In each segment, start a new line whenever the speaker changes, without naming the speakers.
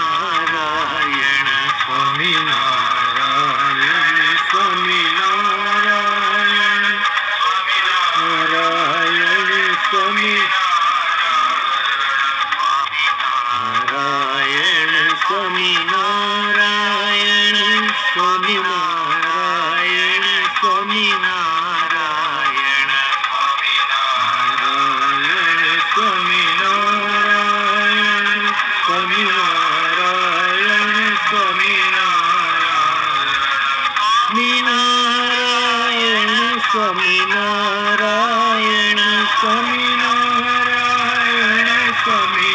नारायण स्वामी नारायण स्वामी नारायण नारायण स्वामी नारायण स्वामी नारायण स्वामी नारायण स्वामी नारायण नारायण स्वामी नारायण स्वामी नारायण स्वामी नारायण स्वामी नारायण स्वामी नारायण स्वामी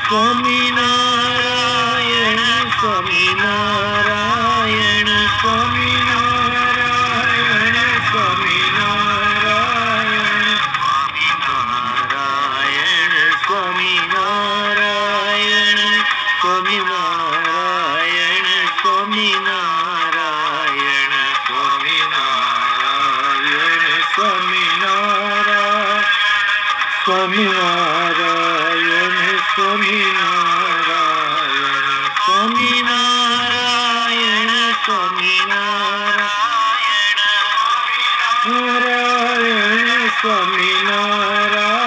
स्वामी नारायण स्वामी नारायण स्वामी नारायण स्वामी नारायण नारायण स्वामी नारायण स्वामी नारायण स्वामी नारायण स्वामी नारायण स्वामी नारायण स्वामी नारायण स्वामी नारायण स्वामी नारायण स्वामी नारायण नारायण स्वामी नारायण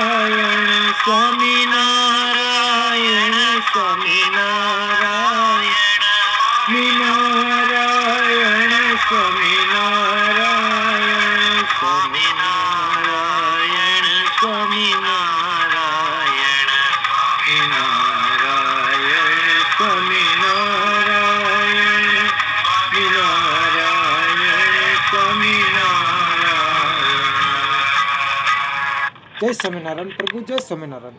स्वामी नारायण स्वामी नारायण नारायण स्वामी नारायण स्वामी नारायण स्वामी नारायण नारायण स्वामी नारायण नारायण स्वामी नारायण।
जय स्वामीनारायण प्रभु, जय स्वामीनारायण।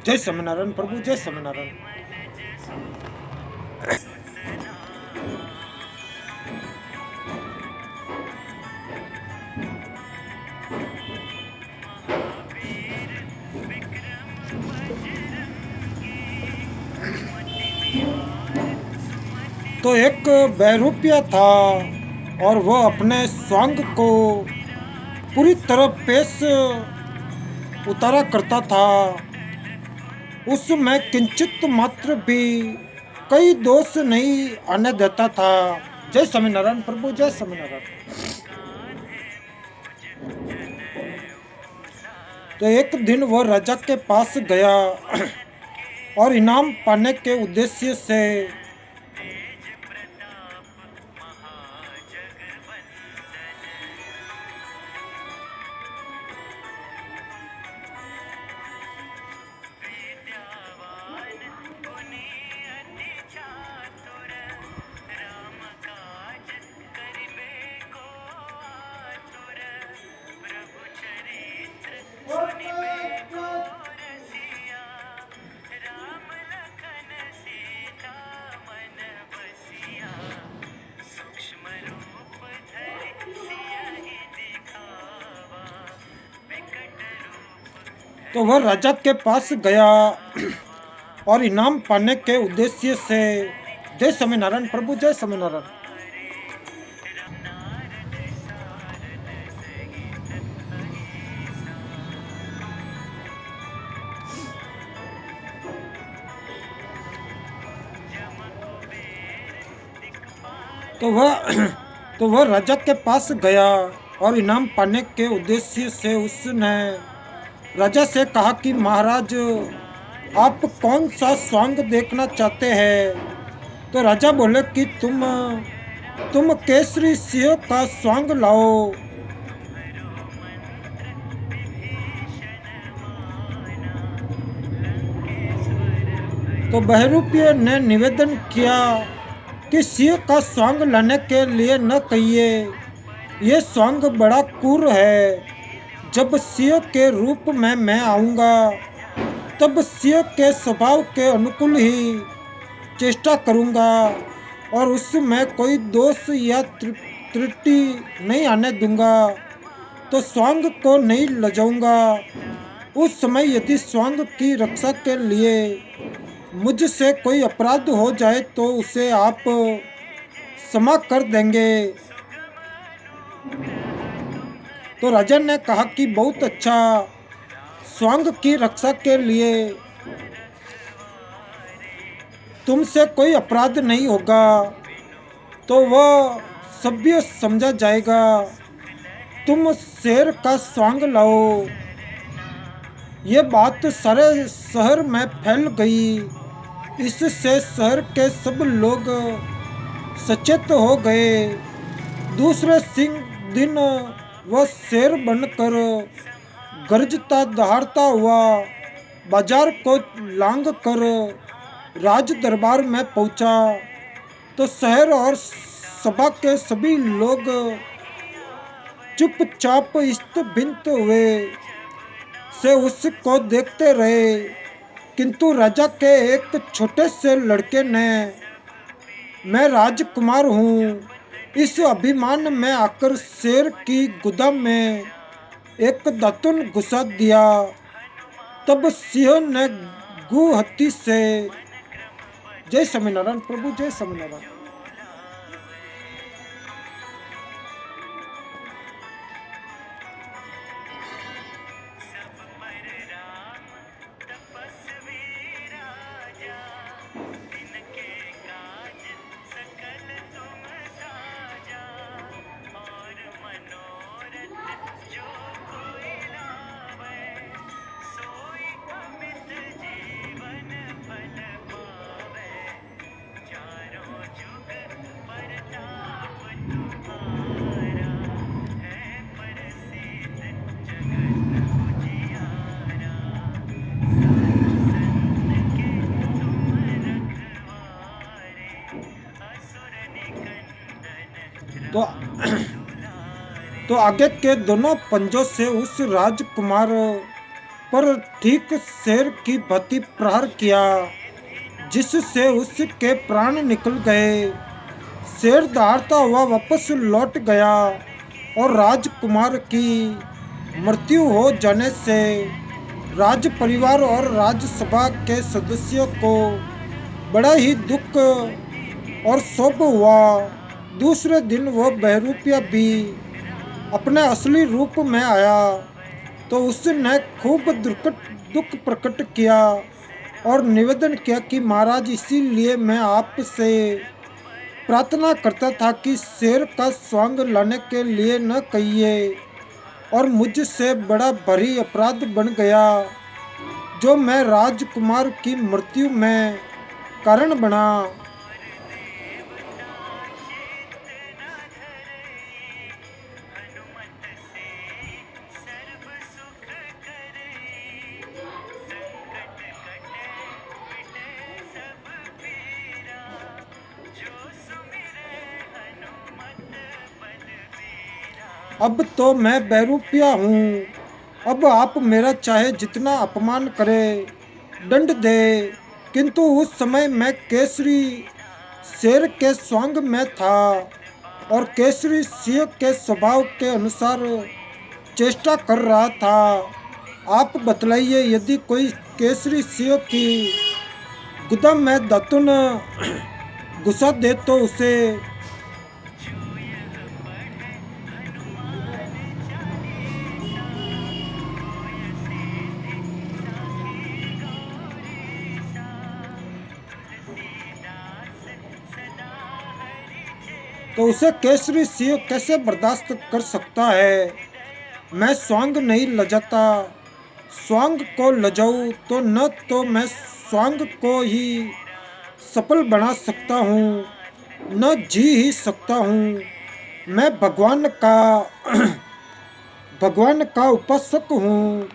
जय स्वामीनारायण प्रभु, जय स्वामीनारायण। तो एक बहरूपिया था और वह अपने स्वांग को पूरी तरह पेश उतारा करता था। उसमें किंचित मात्र भी कई दोष नहीं आने देता था। जय स्वामीनारायण प्रभु, जय स्वामीनारायण। तो एक दिन वह राजा के पास गया और इनाम पाने के उद्देश्य से तो वह राजा के पास गया और इनाम पाने के उद्देश्य से। जय स्वामीनारायण प्रभु, जय स्वामीनारायण। तो वह राजा के पास गया और इनाम पाने के उद्देश्य से उसने राजा से कहा कि महाराज, आप कौन सा स्वांग देखना चाहते हैं? तो राजा बोले कि तुम केसरी सिंह का स्वांग लाओ। तो बहरूपिया ने निवेदन किया कि सिंह का स्वांग लाने के लिए न कहिए, ये स्वांग बड़ा क्रूर है। जब सिंह के रूप में मैं आऊँगा तब सिंह के स्वभाव के अनुकूल ही चेष्टा करूँगा और उसमें कोई दोष या त्रुटि नहीं आने दूंगा। तो स्वांग को नहीं लजाऊंगा। उस समय यदि स्वांग की रक्षा के लिए मुझसे कोई अपराध हो जाए तो उसे आप क्षमा कर देंगे। तो राजा ने कहा कि बहुत अच्छा, स्वांग की रक्षा के लिए तुमसे कोई अपराध नहीं होगा, तो वह सभ्य समझा जाएगा। तुम शेर का स्वांग लाओ। ये बात सारे शहर में फैल गई। इससे शहर के सब लोग सचेत हो गए। दूसरे दिन वह शेर बनकर गरजता दहाड़ता हुआ बाजार को लांग कर राज दरबार में पहुंचा। तो शहर और सभा के सभी लोग चुपचाप स्तब्ध हुए से उसको देखते रहे। किंतु राजा के एक छोटे से लड़के ने मैं राजकुमार हूँ इस अभिमान में आकर शेर की गुदा में एक दातुन घुसा दिया। तब सिंह ने गुहती से, जय स्वामीनारायण प्रभु, जय स्वामीनारायण। तो तो आगे के दोनों पंजों से उस राजकुमार पर ठीक शेर की भांति प्रहार किया, जिससे उसके प्राण निकल गए। शेर दहाड़ता हुआ वापस लौट गया और राजकुमार की मृत्यु हो जाने से राज परिवार और राजसभा के सदस्यों को बड़ा ही दुख और शोक हुआ। दूसरे दिन वह बहरूपिया भी अपने असली रूप में आया। तो उसने खूब दुख प्रकट किया और निवेदन किया कि महाराज, इसीलिए मैं आपसे प्रार्थना करता था कि शेर का स्वांग लाने के लिए न कहिए, और मुझसे बड़ा भारी अपराध बन गया जो मैं राजकुमार की मृत्यु में कारण बना। अब तो मैं बहरूपिया हूँ। अब आप मेरा चाहे जितना अपमान करें, दंड दे, किंतु उस समय मैं केसरी शेर के स्वांग में था और केसरी सिंह के स्वभाव के अनुसार चेष्टा कर रहा था। आप बतलाइए, यदि कोई केसरी सिंह की गुदा में दातुन घुसा दे तो उसे केसरी सिंह कैसे बर्दाश्त कर सकता है। मैं स्वांग नहीं लजाता। स्वांग को लजाऊं तो न तो मैं स्वांग को ही सफल बना सकता हूँ, न जी ही सकता हूँ। मैं भगवान का उपासक हूँ।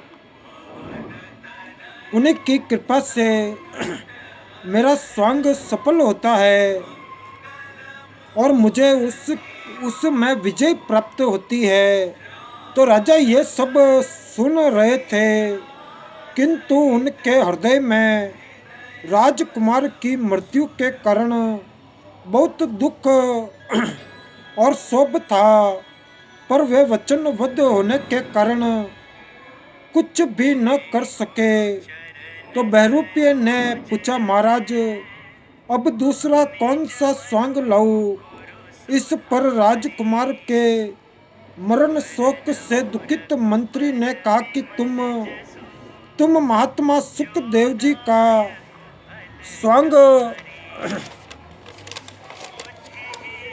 उन्हीं की कृपा से मेरा स्वांग सफल होता है और मुझे उस में विजय प्राप्त होती है। तो राजा ये सब सुन रहे थे, किंतु उनके हृदय में राजकुमार की मृत्यु के कारण बहुत दुख और शोक था, पर वे वचनबद्ध होने के कारण कुछ भी न कर सके। तो बहरूपिया ने पूछा, महाराज, अब दूसरा कौन सा स्वांग लाऊं? इस पर राजकुमार के मरण शोक से दुखित मंत्री ने कहा कि तुम महात्मा सुखदेव जी का स्वांग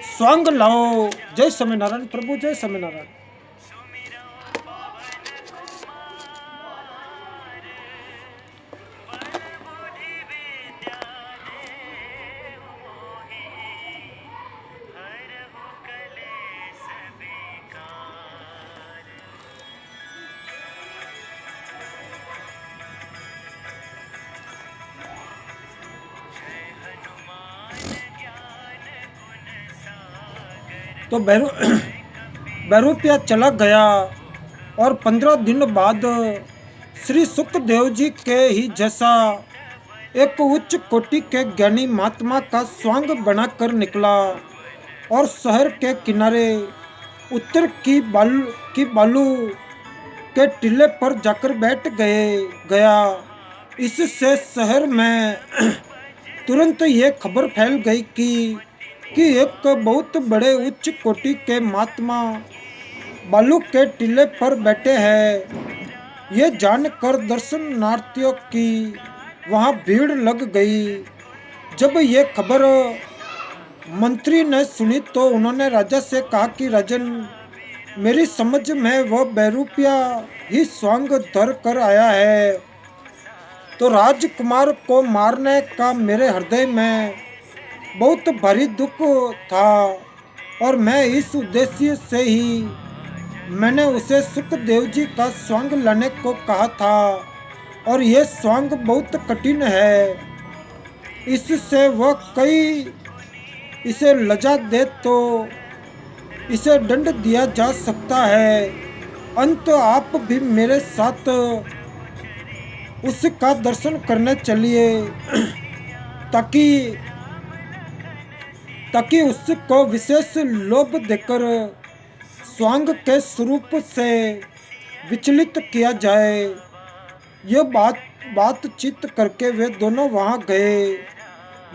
स्वांग लाओ। जय स्वामीनारायण प्रभु, जय स्वामीनारायण। तो बहरूपिया चला गया और 15 दिन बाद श्री सुखदेव जी के ही जैसा एक उच्च कोटि के ज्ञानी महात्मा का स्वांग बनाकर निकला और शहर के किनारे उत्तर की बालू के टीले पर जाकर बैठ गया। इससे शहर में तुरंत ये खबर फैल गई कि एक बहुत बड़े उच्च कोटि के महात्मा बालू के टीले पर बैठे हैं। ये जानकर दर्शनार्थियों की वहाँ भीड़ लग गई। जब ये खबर मंत्री ने सुनी तो उन्होंने राजा से कहा कि राजन, मेरी समझ में वह बहरूपिया ही स्वांग धर कर आया है। तो राजकुमार को मारने का मेरे हृदय में बहुत भारी दुख था और मैं इस उद्देश्य से ही मैंने उसे सुखदेव जी का स्वांग लाने को कहा था। और यह स्वांग बहुत कठिन है, इससे वह कई इसे लजा दे तो इसे दंड दिया जा सकता है। अंत आप भी मेरे साथ उसका दर्शन करने चलिए ताकि उसको विशेष लोभ देकर स्वांग के स्वरूप से विचलित किया जाए। यह बातचीत करके वे दोनों वहां गए।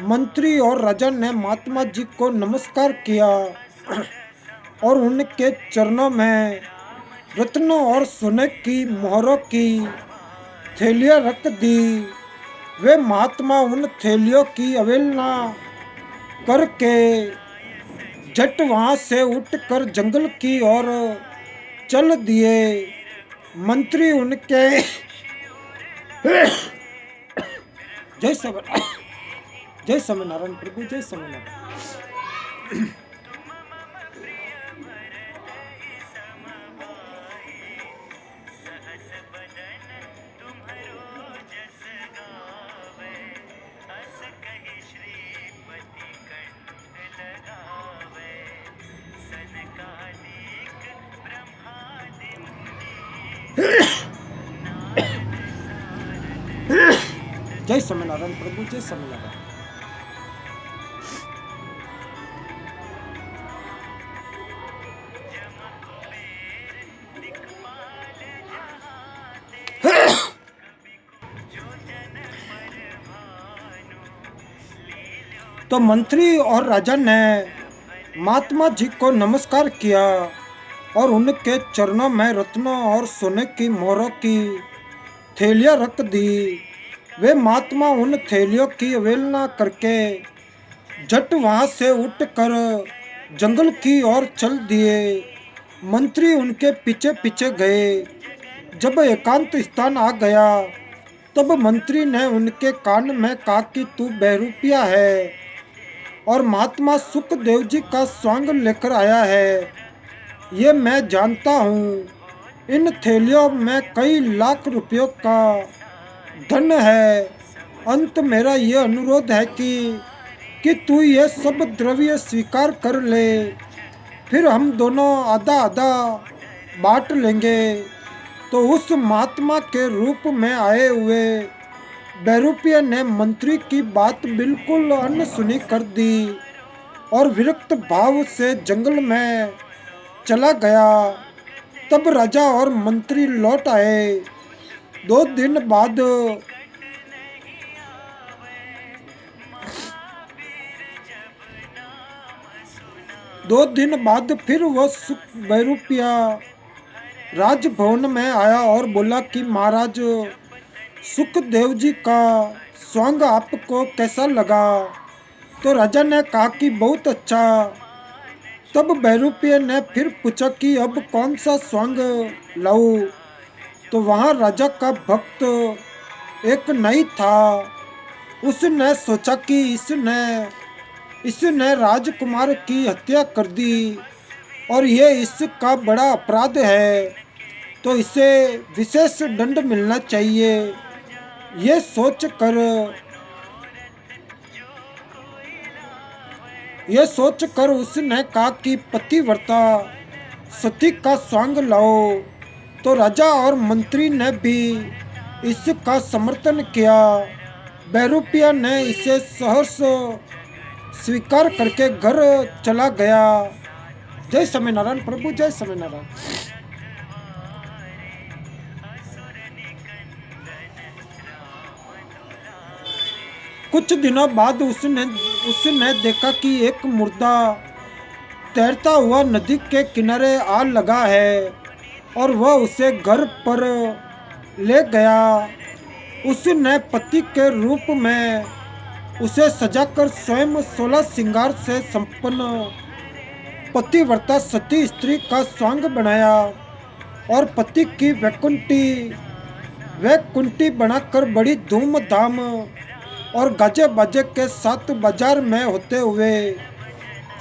मंत्री और राजा ने महात्मा जी को नमस्कार किया और उनके चरणों में रत्नों और सोने की मोहरों की थैलियां रख दी। वे महात्मा उन थैलियों की अवहेलना करके झट वहां से उठकर जंगल की ओर चल दिए। मंत्री उनके जय स्वामीनारायण प्रभु, जय स्वामीनारायण। जय स्वामीनारायण प्रभु, जय स्वामीनारायण। तो मंत्री और राजा ने महात्मा जी को नमस्कार किया और उनके चरणों में रत्नों और सोने की मोहरों की थैलियां रख दी। वे महात्मा उन थैलियों की अवहेलना करके झट वहां से उठकर जंगल की ओर चल दिए। मंत्री उनके पीछे पीछे गए। जब एकांत स्थान आ गया तब मंत्री ने उनके कान में कहा कि तू बहरूपिया है और महात्मा सुखदेव जी का स्वांग लेकर आया है, ये मैं जानता हूँ। इन थैलियों में कई लाख रुपयों का धन है। अंत मेरा ये अनुरोध है कि तू ये सब द्रव्य स्वीकार कर ले, फिर हम दोनों आधा आधा बांट लेंगे। तो उस महात्मा के रूप में आए हुए बहरूपिया ने मंत्री की बात बिल्कुल अनसुनी कर दी और विरक्त भाव से जंगल में चला गया। तब राजा और मंत्री लौट आए। 2 दिन बाद 2 दिन बाद फिर वह बहुरूपिया राजभवन में आया और बोला कि महाराज, सुखदेव जी का स्वांग आपको कैसा लगा? तो राजा ने कहा कि बहुत अच्छा। तब बहुरूपिया ने फिर पूछा कि अब कौन सा स्वांग लाऊं? तो वहाँ राजा का भक्त एक नाई था। उसने सोचा कि इसने राजकुमार की हत्या कर दी और ये इसका बड़ा अपराध है, तो इसे विशेष दंड मिलना चाहिए। ये सोचकर उसने कहा कि पतिव्रता सती का स्वांग लाओ। तो राजा और मंत्री ने भी इसका समर्थन किया। बहुरूपिया ने इसे सहर्ष स्वीकार करके घर चला गया। जय स्वामीनारायण प्रभु, जय स्वामीनारायण। कुछ दिनों बाद उसने देखा कि एक मुर्दा तैरता हुआ नदी के किनारे आ लगा है और वह उसे घर पर ले गया। उसने पति के रूप में उसे सजाकर स्वयं 16 श्रृंगार से संपन्न पतिव्रता सती स्त्री का स्वांग बनाया और पति की वैकुंठी बनाकर बड़ी धूमधाम और गाजे बाजे के साथ बाजार में होते हुए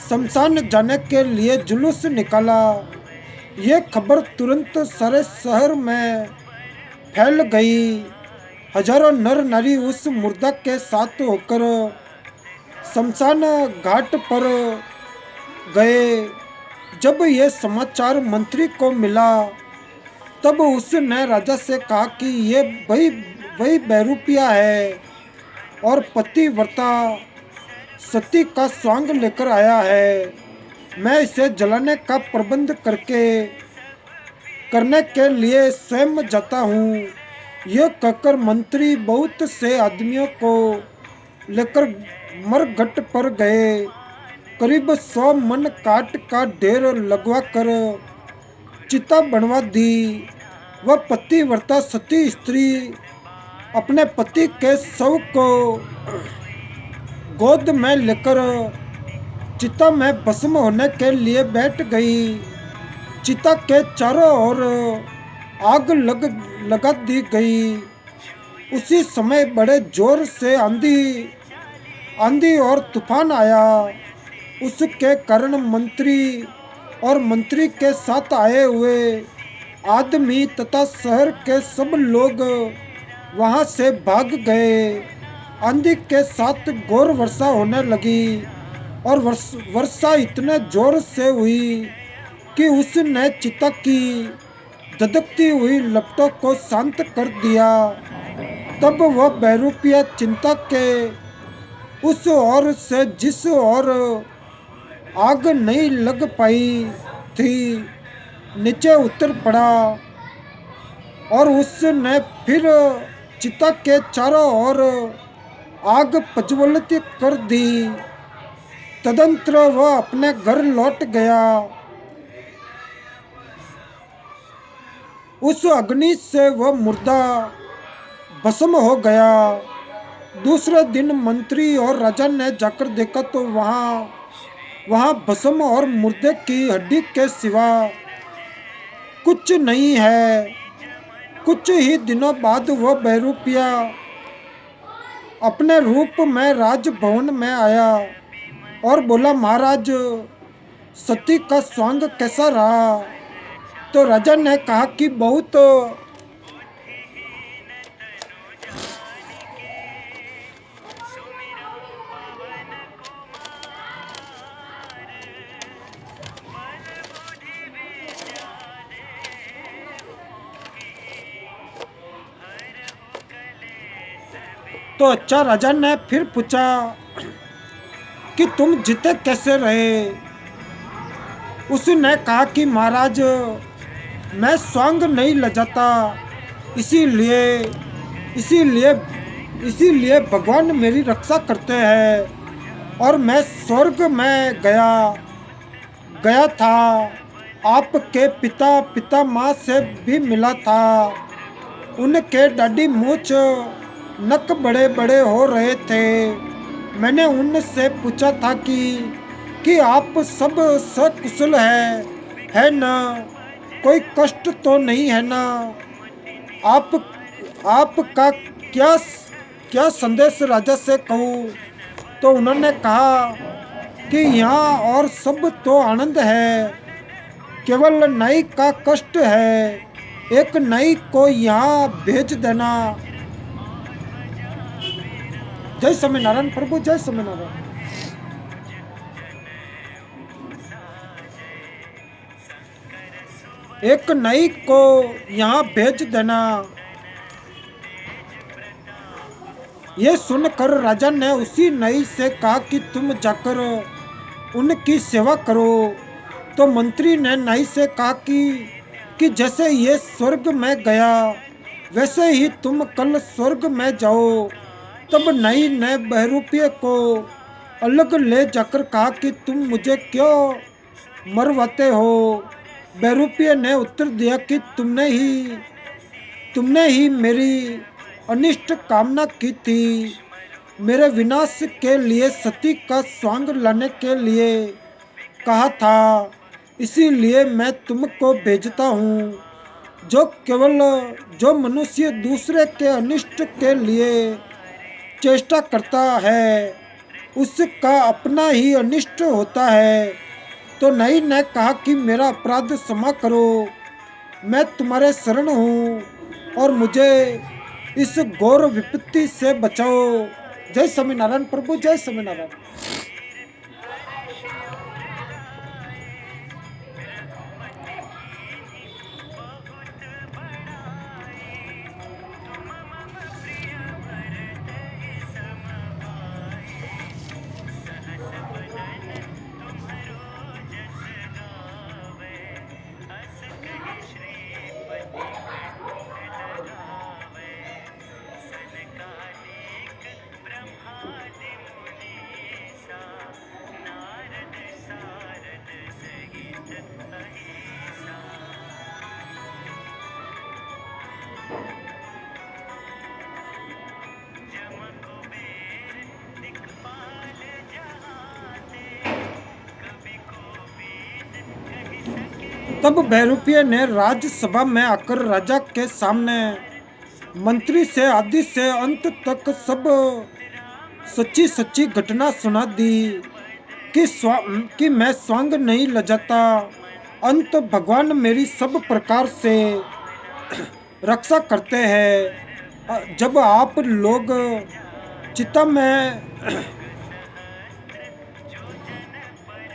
शमशान जाने के लिए जुलूस निकाला। ये खबर तुरंत सारे शहर में फैल गई। हजारों नर नारी उस मुर्दा के साथ होकर शमशान घाट पर गए। जब ये समाचार मंत्री को मिला तब उसने राजा से कहा कि ये वही बहुरूपिया है और पतिव्रता सती का स्वांग लेकर आया है। मैं इसे जलाने का प्रबंध करने के लिए स्वयं जाता हूँ। यह कहकर मंत्री बहुत से आदमियों को लेकर मरघट पर गए। करीब 100 मन काट का ढेर लगवा कर चिता बनवा दी। वह पतिव्रता सती स्त्री अपने पति के शव को गोद में लेकर चिता में भस्म होने के लिए बैठ गई। चिता के चारों ओर आग लगा दी गई। उसी समय बड़े जोर से आंधी और तूफान आया। उसके कारण मंत्री के साथ आए हुए आदमी तथा शहर के सब लोग वहां से भाग गए। आंधी के साथ घोर वर्षा होने लगी और वर्षा इतने जोर से हुई कि उसने चिता की धधकती हुई लपटों को शांत कर दिया। तब वह बहुरूपिया चिंता के उस ओर से जिस ओर आग नहीं लग पाई थी नीचे उतर पड़ा और उसने फिर चिता के चारों ओर आग प्रज्वलित कर दी। तदंतर वह अपने घर लौट गया। उस अग्नि से वह मुर्दा भस्म हो गया। दूसरे दिन मंत्री और राजा ने जाकर देखा तो वहाँ भस्म और मुर्दे की हड्डी के सिवा कुछ नहीं है। कुछ ही दिनों बाद वह बहुरूपिया अपने रूप में राजभवन में आया और बोला, महाराज, सती का स्वांग कैसा रहा? तो राजा ने कहा कि बहुत तो अच्छा। राजा ने फिर पूछा कि तुम जीते कैसे रहे? उसने कहा कि महाराज, मैं स्वांग नहीं लजाता, इसीलिए भगवान मेरी रक्षा करते हैं और मैं स्वर्ग में गया। गया था। आपके पिता माँ से भी मिला था। उनके दाढ़ी मूछ नक बड़े बड़े हो रहे थे। मैंने उनसे पूछा था कि आप सब सकुशल है ना, कोई कष्ट तो नहीं है ना, आप आपका क्या क्या संदेश राजा से कहूँ। तो उन्होंने कहा कि यहाँ और सब तो आनंद है, केवल नाई का कष्ट है। एक नाई को यहाँ भेज देना। जय स्वामीनारायण प्रभु, जय स्वामीनारायण। एक नाई को यहाँ भेज देना। ये सुनकर राजा ने उसी नाई से कहा कि तुम जाकर उनकी सेवा करो। तो मंत्री ने नाई से कहा कि जैसे ये स्वर्ग में गया वैसे ही तुम कल स्वर्ग में जाओ। तब नाई ने बहरूपिये को अलग ले जाकर कहा कि तुम मुझे क्यों मरवाते हो। बहरूपिये ने उत्तर दिया कि तुमने ही मेरी अनिष्ट कामना की थी। मेरे विनाश के लिए सती का स्वांग लाने के लिए कहा था, इसीलिए मैं तुमको भेजता हूँ। जो मनुष्य दूसरे के अनिष्ट के लिए चेष्टा करता है उसका अपना ही अनिष्ट होता है। तो नाई ने कहा कि मेरा अपराध क्षमा करो, मैं तुम्हारे शरण हूँ और मुझे इस घोर विपत्ति से बचाओ। जय स्वामीनारायण प्रभु, जय स्वामीनारायण। तब बहरूपिये ने राज्यसभा में आकर राजा के सामने मंत्री से आदि से अंत तक सब सच्ची सच्ची घटना सुना दी कि मैं स्वांग नहीं लजाता। अंत भगवान मेरी सब प्रकार से रक्षा करते हैं। जब आप लोग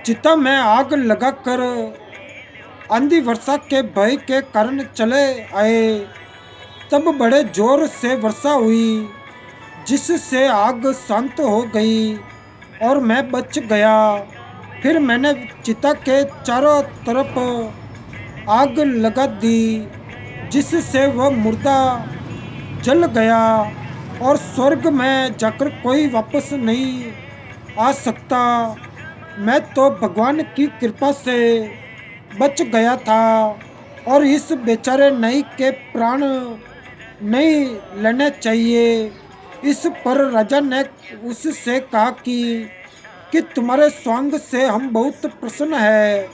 चिता में आग लगाकर आंधी वर्षा के भय के कारण चले आए, तब बड़े जोर से वर्षा हुई जिससे आग शांत हो गई और मैं बच गया। फिर मैंने चिता के चारों तरफ आग लगा दी जिससे वह मुर्दा जल गया और स्वर्ग में जाकर कोई वापस नहीं आ सकता। मैं तो भगवान की कृपा से बच गया था और इस बेचारे नाई के प्राण नहीं लेने चाहिए। इस पर राजा ने उससे कहा कि तुम्हारे स्वांग से हम बहुत प्रसन्न है।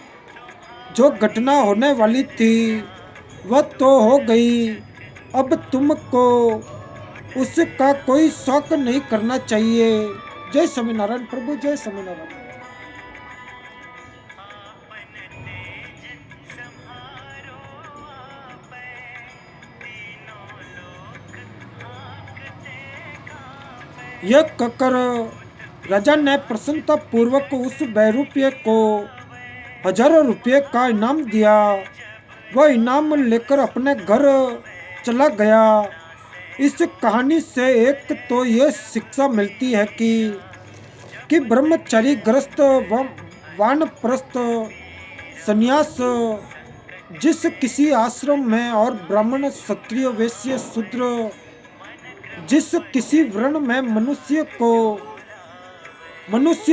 जो घटना होने वाली थी वह तो हो गई, अब तुमको उसका कोई शौक नहीं करना चाहिए। जय स्वामीनारायण प्रभु, जय स्वामीनारायण। यह कहकर राजा ने प्रसन्नता पूर्वक उस बहरूपिये को 1000 रुपये का इनाम दिया। वह इनाम लेकर अपने घर चला गया। इस कहानी से एक तो यह शिक्षा मिलती है कि ब्रह्मचारी ग्रस्त वानप्रस्थ संन्यास जिस किसी आश्रम में और ब्राह्मण क्षत्रिय वैश्य शूद्र जिस किसी वर्ण में मनुष्य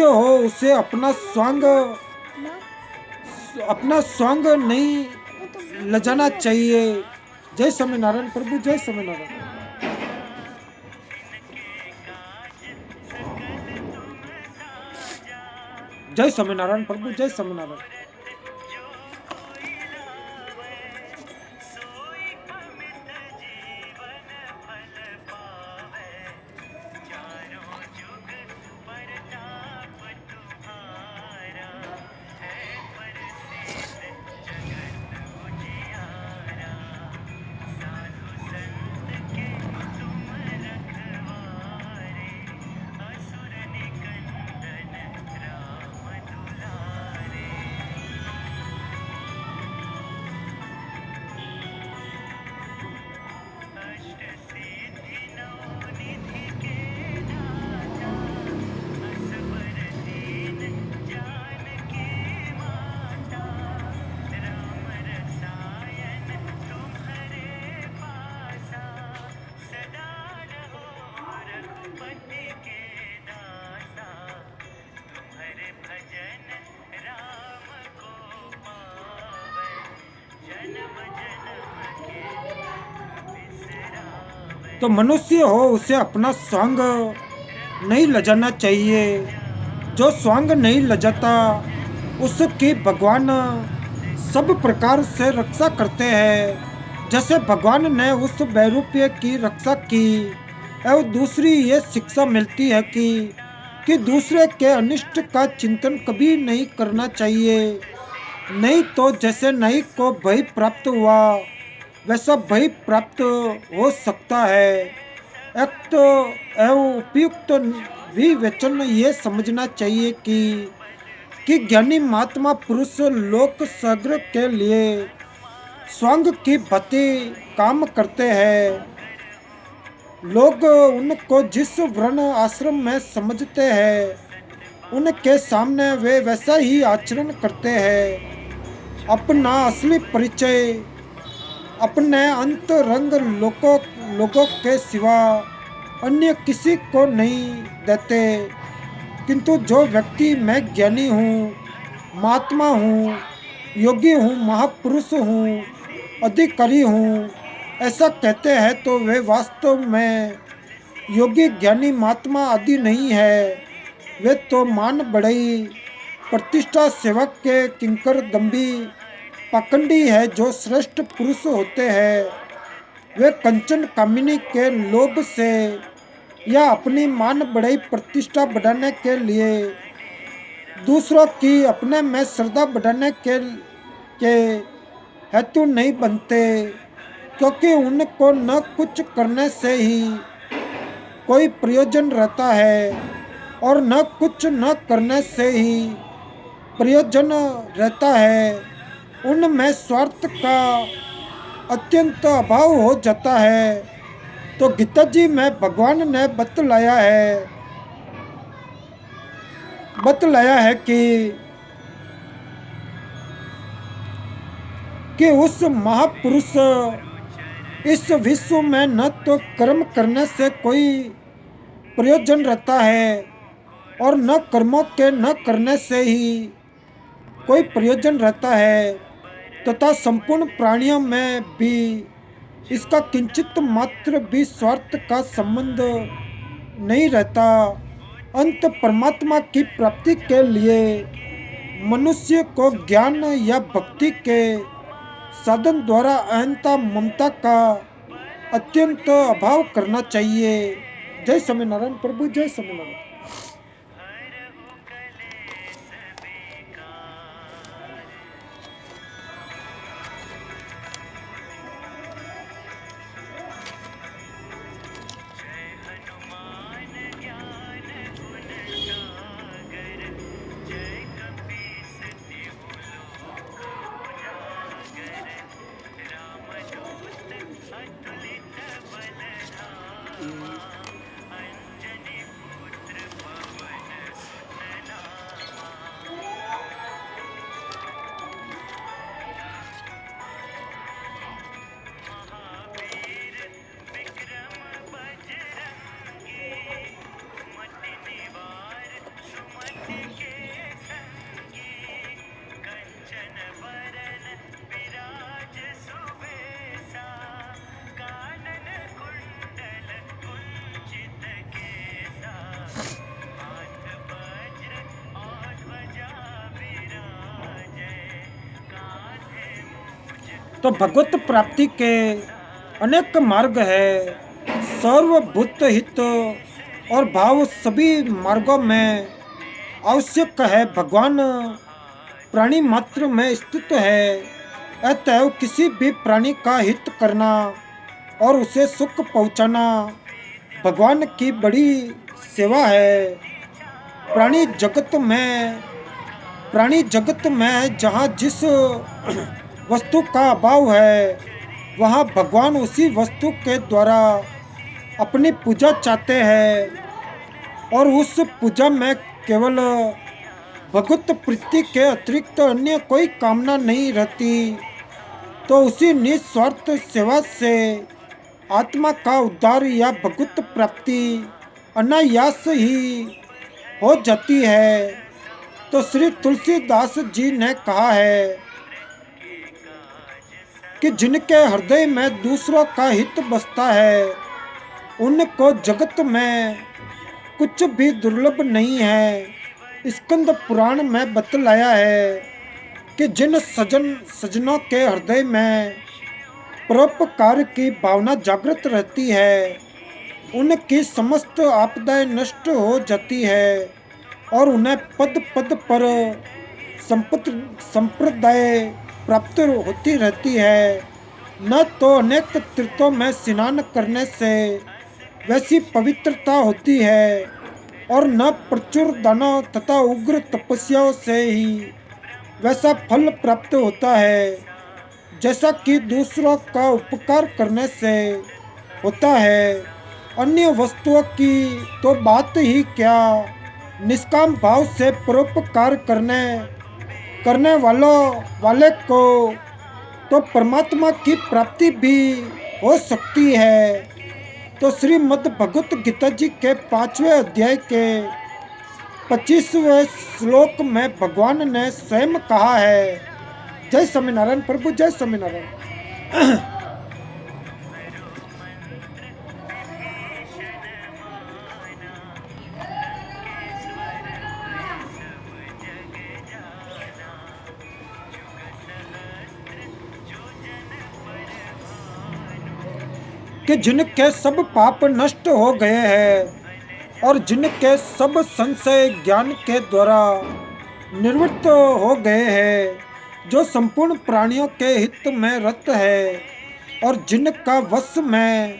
हो उसे अपना अपना स्वांग नहीं लजाना चाहिए। जय स्वामीनारायण प्रभु, जय स्वामीनारायण। जय स्वामीनारायण प्रभु, जय स्वामीनारायण। तो मनुष्य हो उसे अपना स्वांग नहीं लजाना चाहिए। जो स्वांग नहीं लजाता उसकी भगवान सब प्रकार से रक्षा करते हैं। जैसे भगवान ने उस बहुरूपीय की रक्षा की। और दूसरी ये शिक्षा मिलती है कि दूसरे के अनिष्ट का चिंतन कभी नहीं करना चाहिए। नहीं तो जैसे नाई को भय प्राप्त हुआ वैसा भय प्राप्त हो सकता है। एक एवं उपयुक्त विवेचन ये समझना चाहिए कि ज्ञानी महात्मा पुरुष लोक सागर के लिए स्वांग की भांति काम करते हैं। लोग उनको जिस वर्ण आश्रम में समझते हैं उनके सामने वे वैसा ही आचरण करते हैं। अपना असली परिचय अपने अंतरंग लोगों के सिवा अन्य किसी को नहीं देते। किंतु जो व्यक्ति मैं ज्ञानी हूँ, महात्मा हूँ, योगी हूँ, महापुरुष हूँ, अधिकारी हूँ ऐसा कहते हैं तो वे वास्तव में योगी, ज्ञानी, महात्मा आदि नहीं है। वे तो मान बढ़ई, प्रतिष्ठा, सेवक के किंकर दम्भी पाखंडी है। जो श्रेष्ठ पुरुष होते हैं वे कंचन कामिनी के लोभ से या अपनी मान बढ़ाई प्रतिष्ठा बढ़ाने के लिए दूसरों की अपने में श्रद्धा बढ़ाने के हेतु नहीं बनते। क्योंकि उनको न कुछ करने से ही कोई प्रयोजन रहता है और न कुछ न करने से ही प्रयोजन रहता है। उनमें स्वार्थ का अत्यंत अभाव हो जाता है। तो गीता जी में भगवान ने बतलाया है कि उस महापुरुष इस विश्व में न तो कर्म करने से कोई प्रयोजन रहता है और न कर्मों के न करने से ही कोई प्रयोजन रहता है, तथा संपूर्ण प्राणियों में भी इसका किंचित मात्र भी स्वार्थ का संबंध नहीं रहता। अंत परमात्मा की प्राप्ति के लिए मनुष्य को ज्ञान या भक्ति के साधन द्वारा अहंता ममता का अत्यंत अभाव करना चाहिए। जय स्वामीनारायण प्रभु, जय स्वामीनारायण। तो भगवत प्राप्ति के अनेक मार्ग है। सर्वभूत हित और भाव सभी मार्गों में आवश्यक है। भगवान प्राणी मात्र में स्थित है, अतएव किसी भी प्राणी का हित करना और उसे सुख पहुंचाना भगवान की बड़ी सेवा है। प्राणी जगत में जहाँ जिस वस्तु का अभाव है, वहाँ भगवान उसी वस्तु के द्वारा अपनी पूजा चाहते हैं और उस पूजा में केवल भगवत प्रीति के अतिरिक्त अन्य कोई कामना नहीं रहती। तो उसी निस्वार्थ सेवा से आत्मा का उद्धार या भगवत प्राप्ति अनायास ही हो जाती है। तो श्री तुलसीदास जी ने कहा है कि जिनके हृदय में दूसरों का हित बसता है, उनको जगत में कुछ भी दुर्लभ नहीं है। स्कंद पुराण में बतलाया है कि जिन सज्जनों के हृदय में परोपकार की भावना जागृत रहती है, उनकी समस्त आपदाएं नष्ट हो जाती है और उन्हें पद पद पर संप्रदाय प्राप्त होती रहती है। न तो अनेक तीर्थों में स्नान करने से वैसी पवित्रता होती है और न प्रचुर दानों तथा उग्र तपस्याओं से ही वैसा फल प्राप्त होता है जैसा कि दूसरों का उपकार करने से होता है। अन्य वस्तुओं की तो बात ही क्या, निष्काम भाव से परोपकार करने वाले को तो परमात्मा की प्राप्ति भी हो सकती है। तो श्रीमद् भगवत गीता जी के 5वें अध्याय के 25वें श्लोक में भगवान ने स्वयं कहा है। जय स्वामीनारायण प्रभु, जय स्वामीनारायण। कि जिनके सब पाप नष्ट हो गए हैं और जिनके सब संशय ज्ञान के द्वारा निवृत्त हो गए हैं, जो संपूर्ण प्राणियों के हित में रत है और जिनका वश में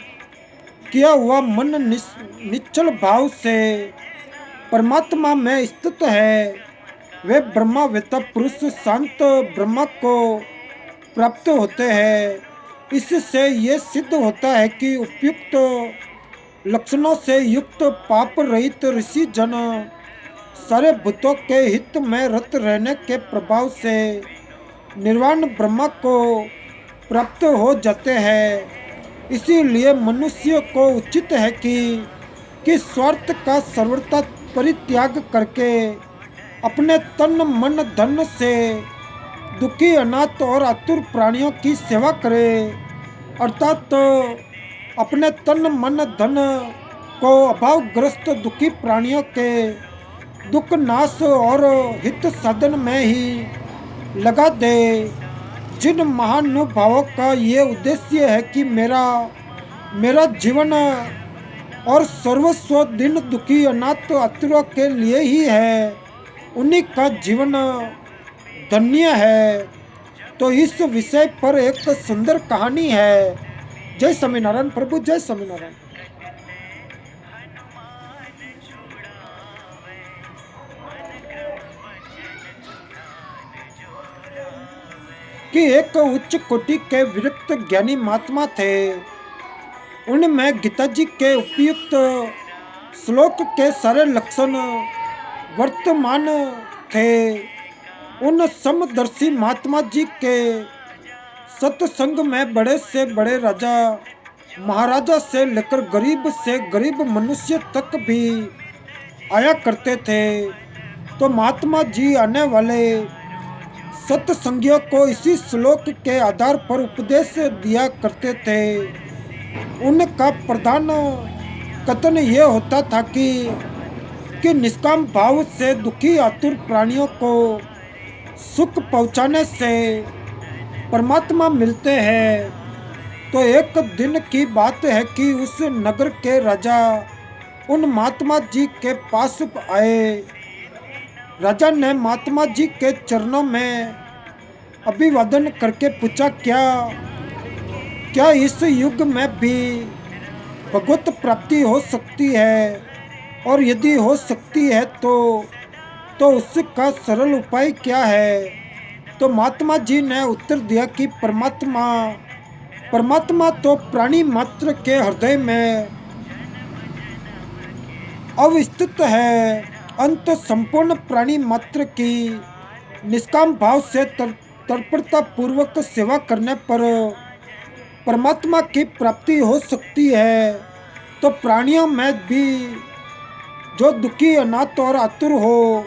किया हुआ मन निश्चल भाव से परमात्मा में स्थित है, वे ब्रह्मवेत्ता पुरुष शांत ब्रह्म को प्राप्त होते हैं। इससे ये सिद्ध होता है कि उपयुक्त लक्षणों से युक्त पाप रहित ऋषि जन सारे भूतों के हित में रत रहने के प्रभाव से निर्वाण ब्रह्म को प्राप्त हो जाते हैं। इसीलिए मनुष्य को उचित है कि स्वार्थ का सर्वथा परित्याग करके अपने तन मन धन से दुखी अनाथ और आतुर प्राणियों की सेवा करे, अर्थात अपने तन मन धन को अभावग्रस्त दुखी प्राणियों के दुख नाश और हित साधन में ही लगा दे। जिन महानुभावों का ये उद्देश्य है कि मेरा जीवन और सर्वस्व दिन दुखी अनाथ आतुरों के लिए ही है, उन्हीं का जीवन धन्य है। तो इस विषय पर एक सुंदर कहानी है। जय स्वामीनारायण प्रभु, जय स्वामीनारायण। कि एक उच्च कोटि के विरक्त ज्ञानी महात्मा थे। उनमें गीता जी के उपयुक्त श्लोक के सारे लक्षण वर्तमान थे। उन समदर्शी महात्मा जी के सत्संग में बड़े से बड़े राजा महाराजा से लेकर गरीब से गरीब मनुष्य तक भी आया करते थे। तो महात्मा जी आने वाले सत्संगियों को इसी श्लोक के आधार पर उपदेश दिया करते थे। उनका प्रधान कथन ये होता था कि निष्काम भाव से दुखी आतुर प्राणियों को सुख पहुंचाने से परमात्मा मिलते हैं। तो एक दिन की बात है कि उस नगर के राजा उन महात्मा जी के पास आए। राजा ने महात्मा जी के चरणों में अभिवादन करके पूछा, क्या क्या इस युग में भी भगवत प्राप्ति हो सकती है, और यदि हो सकती है तो उसका सरल उपाय क्या है। तो महात्मा जी ने उत्तर दिया कि परमात्मा तो प्राणी मात्र के हृदय में अवस्थित है। अंत संपूर्ण प्राणी मात्र की निष्काम भाव से तत्परता पूर्वक सेवा करने पर परमात्मा की प्राप्ति हो सकती है। तो प्राणियों में भी जो दुखी, अनाथ और आतुर हो,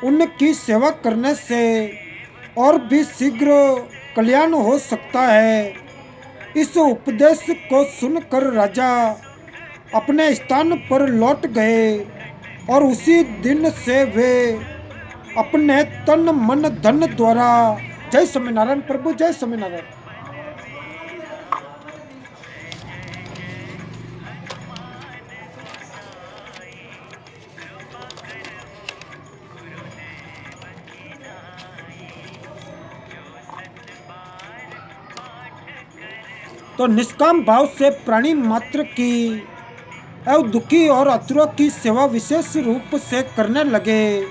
उनकी सेवा करने से और भी शीघ्र कल्याण हो सकता है। इस उपदेश को सुनकर राजा अपने स्थान पर लौट गए और उसी दिन से वे अपने तन मन धन द्वारा, जय स्वामीनारायण प्रभु, जय स्वामीनारायण। तो निष्काम भाव से प्राणी मात्र की एवं दुखी और आतुरों की सेवा विशेष रूप से करने लगे।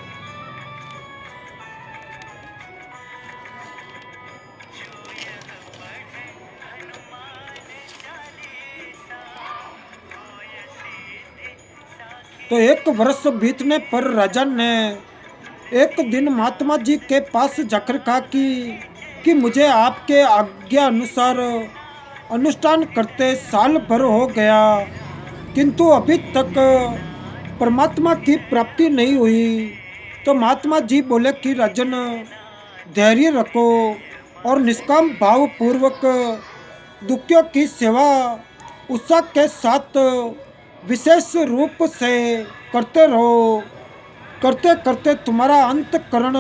तो एक वर्ष बीतने पर राजा ने एक दिन महात्मा जी के पास जाकर कहा कि मुझे आपके आज्ञा अनुसार अनुष्ठान करते साल भर हो गया, किंतु अभी तक परमात्मा की प्राप्ति नहीं हुई। तो महात्मा जी बोले कि राजन, धैर्य रखो और निष्काम भाव पूर्वक दुखियों की सेवा उत्साह के साथ विशेष रूप से करते रहो। करते करते तुम्हारा अंतःकरण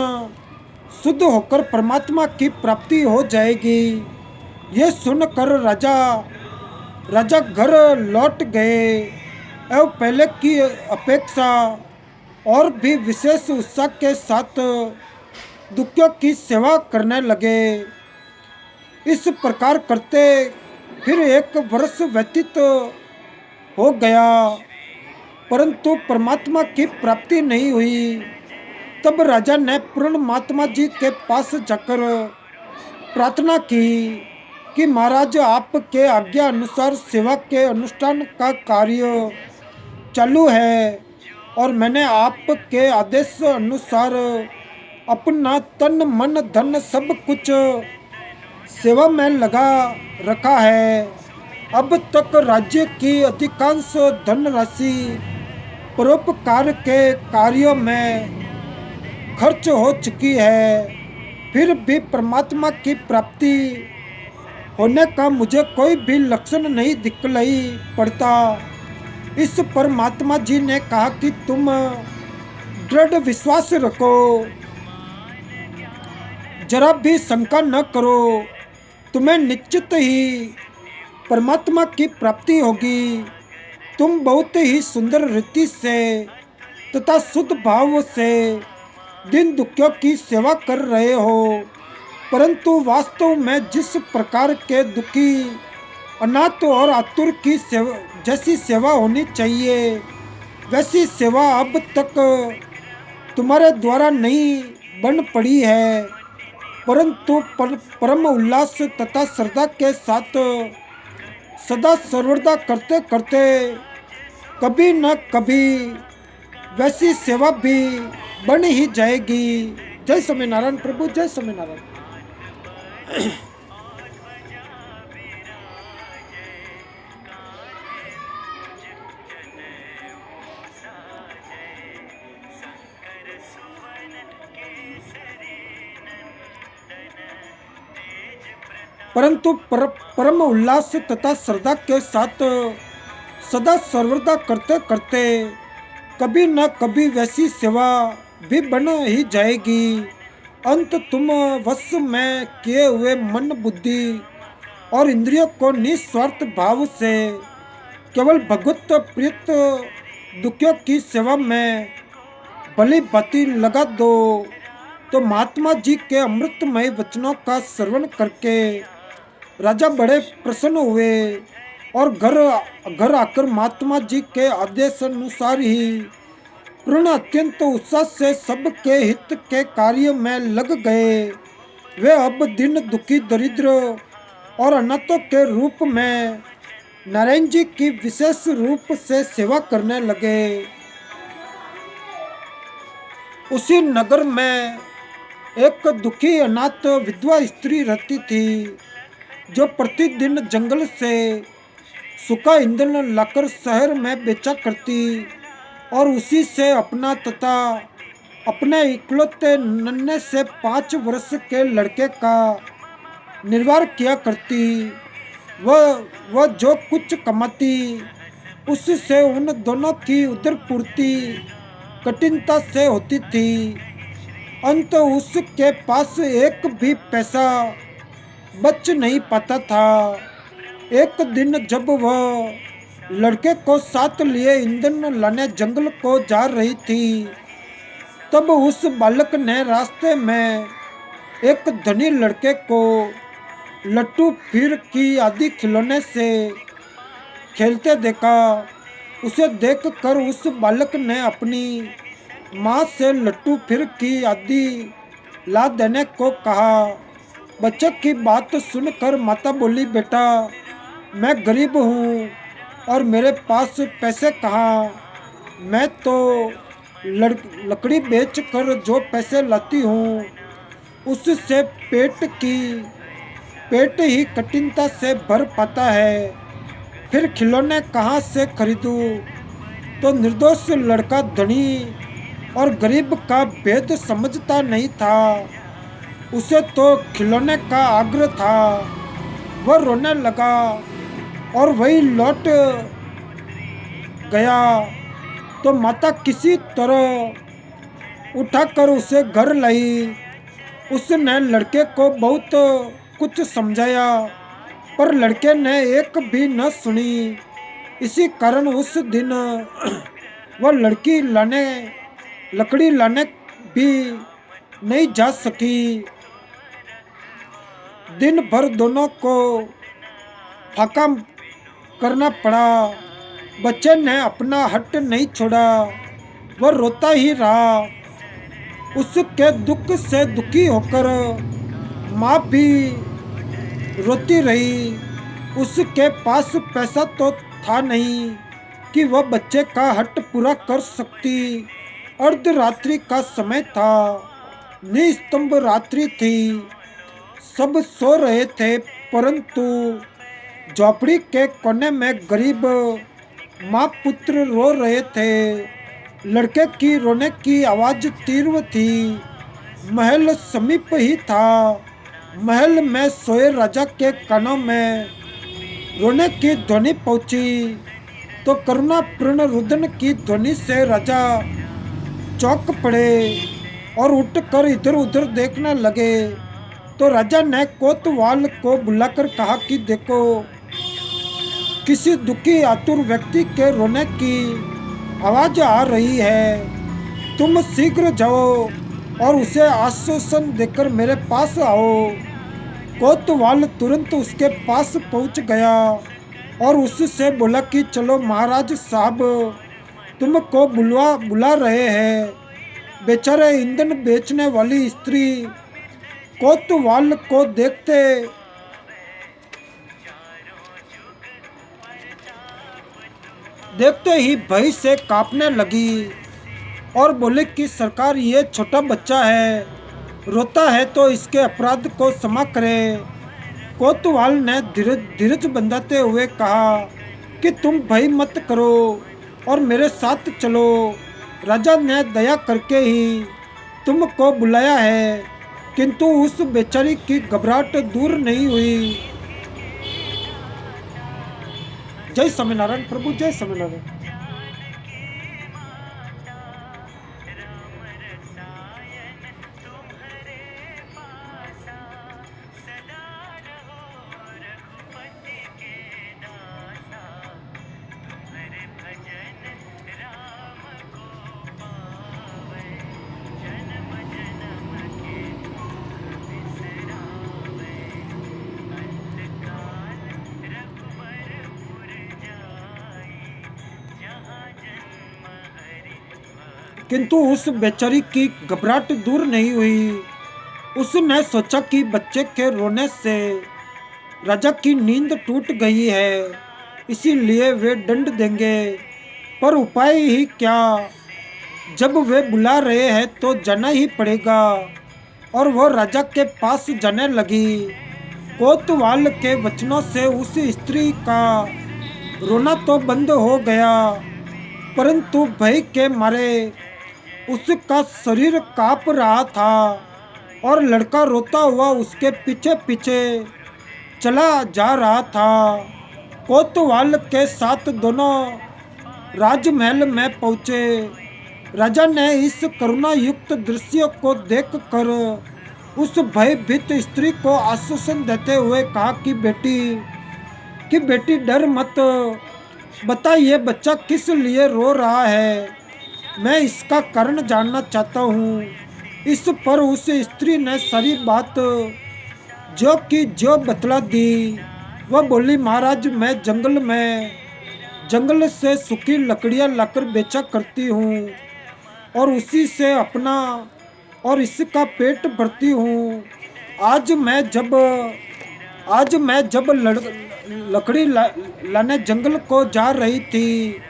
शुद्ध होकर परमात्मा की प्राप्ति हो जाएगी। ये सुनकर राजा घर लौट गए एवं पहले की अपेक्षा और भी विशेष उत्साह के साथ दुखियों की सेवा करने लगे। इस प्रकार करते फिर एक वर्ष व्यतीत हो गया, परंतु परमात्मा की प्राप्ति नहीं हुई। तब राजा ने पूर्ण महात्मा जी के पास जाकर प्रार्थना की कि महाराज, आपके आज्ञा अनुसार सेवा के अनुष्ठान का कार्य चालू है और मैंने आपके आदेश अनुसार अपना तन मन धन सब कुछ सेवा में लगा रखा है। अब तक राज्य की अधिकांश धनराशि परोपकार के कार्यों में खर्च हो चुकी है, फिर भी परमात्मा की प्राप्ति होने का मुझे कोई भी लक्षण नहीं दिखलाई पड़ता। इस पर महात्मा जी ने कहा कि तुम दृढ़ विश्वास रखो, जरा भी शंका न करो, तुम्हें निश्चित ही परमात्मा की प्राप्ति होगी। तुम बहुत ही सुंदर रीति से तथा शुद्ध भाव से दिन दुखियों की सेवा कर रहे हो, परंतु वास्तव में जिस प्रकार के दुखी, अनाथ और आतुर की जैसी सेवा होनी चाहिए, वैसी सेवा अब तक तुम्हारे द्वारा नहीं बन पड़ी है। परंतु परम उल्लास तथा श्रद्धा के साथ सदा सर्वदा करते करते कभी न कभी वैसी सेवा भी बन ही जाएगी। जय स्वामीनारायण प्रभु, जय स्वामीनारायण। परंतु परम उल्लास तथा श्रद्धा के साथ सदा सर्वदा करते करते कभी न कभी वैसी सेवा भी बन ही जाएगी। अंत तुम वश में किए हुए मन बुद्धि और इंद्रियों को निस्वार्थ भाव से केवल भगवत प्रीत दुखियों की सेवा में भली भांति लगा दो। तो महात्मा जी के अमृतमय वचनों का श्रवण करके राजा बड़े प्रसन्न हुए और घर आकर महात्मा जी के आदेश अनुसार ही पूर्ण अत्यंत उत्साह से सबके हित के कार्य में लग गए। वे अब दिन दुखी दरिद्र और अनाथों के रूप में नारायण जी की विशेष रूप से सेवा करने लगे। उसी नगर में एक दुखी अनाथ विधवा स्त्री रहती थी जो प्रतिदिन जंगल से सूखा ईंधन लाकर शहर में बेचा करती और उसी से अपना तथा अपने इकलौते नन्हे से 5 वर्ष के लड़के का निर्वाह किया करती। वह जो कुछ कमाती उससे उन दोनों की उदर पूर्ति कठिनता से होती थी। अंत उसके पास एक भी पैसा बच नहीं पाता था। एक दिन जब वह लड़के को साथ लिए ईंधन लाने जंगल को जा रही थी तब उस बालक ने रास्ते में एक धनी लड़के को लट्टू फिर की आदि खिलौने से खेलते देखा। उसे देखकर उस बालक ने अपनी माँ से लट्टू फिर की आदि ला देने को कहा। बच्चे की बात सुनकर माता बोली, बेटा मैं गरीब हूँ और मेरे पास पैसे कहाँ। मैं तो लकड़ी बेचकर जो पैसे लाती हूँ उससे पेट ही कठिनता से भर पाता है, फिर खिलौने कहाँ से खरीदूँ। तो निर्दोष लड़का धनी और गरीब का भेद समझता नहीं था। उसे तो खिलौने का आग्रह था। वह रोने लगा और वही लौट गया तो माता किसी तरह उठाकर उसे घर लाई। उसने लड़के को बहुत कुछ समझाया पर लड़के ने एक भी न सुनी। इसी कारण उस दिन वह लकड़ी लाने भी नहीं जा सकी। दिन भर दोनों को फाका करना पड़ा। बच्चे ने अपना हट नहीं छोड़ा, वह रोता ही रहा। उसके दुख से दुखी होकर माँ भी रोती रही। उसके पास पैसा तो था नहीं कि वह बच्चे का हट पूरा कर सकती। अर्धरात्रि का समय था, निस्तंभ रात्रि थी। सब सो रहे थे परंतु झोपड़ी के कोने में गरीब माँ पुत्र रो रहे थे। लड़के की रोने की आवाज़ तीव्र थी। महल समीप ही था। महल में सोए राजा के कानों में रोने की ध्वनि पहुंची तो करुणापूर्ण रुदन की ध्वनि से राजा चौंक पड़े और उठकर इधर उधर देखने लगे। तो राजा ने कोतवाल को बुलाकर कहा कि देखो, किसी दुखी आतुर व्यक्ति के रोने की आवाज आ रही है। तुम शीघ्र जाओ और उसे आश्वासन देकर मेरे पास आओ। कोतवाल तुरंत उसके पास पहुंच गया और उससे बोला कि चलो महाराज साहब तुमको बुला रहे हैं। बेचारे ईंधन बेचने वाली स्त्री कोतवाल को देखते ही भय से कांपने लगी और बोले कि सरकार, ये छोटा बच्चा है, रोता है तो इसके अपराध को क्षमा करें। कोतवाल ने धीरज बंधाते हुए कहा कि तुम भय मत करो और मेरे साथ चलो। राजा ने दया करके ही तुमको बुलाया है। किंतु उस बेचारी की घबराहट दूर नहीं हुई। जय स्वामीनारायण प्रभु, जय स्वामीनारायण। किंतु उस बेचारी की घबराहट दूर नहीं हुई। उसने सोचा कि बच्चे के रोने से राजा की नींद टूट गई है, इसीलिए वे दंड देंगे। पर उपाय ही क्या, जब वे बुला रहे हैं तो जाना ही पड़ेगा। और वो राजा के पास जाने लगी। कोतवाल के वचनों से उस स्त्री का रोना तो बंद हो गया, परंतु भय के मारे उसका शरीर कांप रहा था और लड़का रोता हुआ उसके पीछे पीछे चला जा रहा था। कोतवाल के साथ दोनों राजमहल में पहुंचे। राजा ने इस करुणा युक्त दृश्य को देखकर उस भयभीत स्त्री को आश्वासन देते हुए कहा कि बेटी डर मत, बता ये बच्चा किस लिए रो रहा है, मैं इसका कारण जानना चाहता हूँ। इस पर उस स्त्री ने सारी बात जो कि जो बतला दी। वह बोली, महाराज मैं जंगल से सूखी लकड़ियाँ लाकर बेचा करती हूँ और उसी से अपना और इसका पेट भरती हूँ। आज मैं जब लकड़ी लाने जंगल को जा रही थी,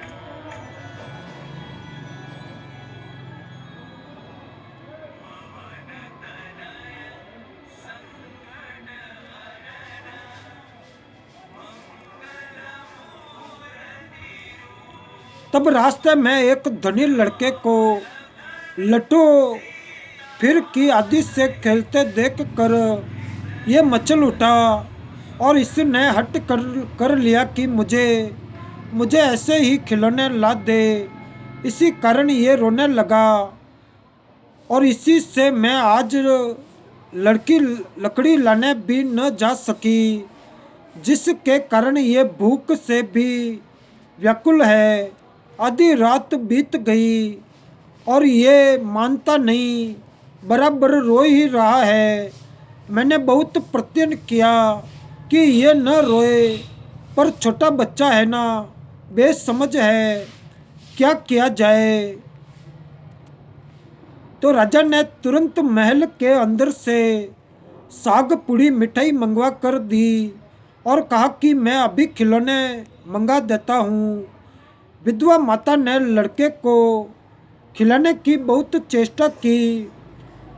तब रास्ते में एक धनी लड़के को लट्टू फिर की आदि से खेलते देख कर ये मचल उठा और इसने हट कर लिया कि मुझे ऐसे ही खिलौने ला दे। इसी कारण ये रोने लगा और इसी से मैं आज लकड़ी लाने भी न जा सकी, जिसके कारण ये भूख से भी व्याकुल है। आधी रात बीत गई और ये मानता नहीं, बराबर रो ही रहा है। मैंने बहुत प्रयत्न किया कि ये न रोए, पर छोटा बच्चा है ना, बेसमझ है, क्या किया जाए। तो राजा ने तुरंत महल के अंदर से साग पुड़ी मिठाई मंगवा कर दी और कहा कि मैं अभी खिलौने मंगा देता हूँ। विधवा माता ने लड़के को खिलाने की बहुत चेष्टा की,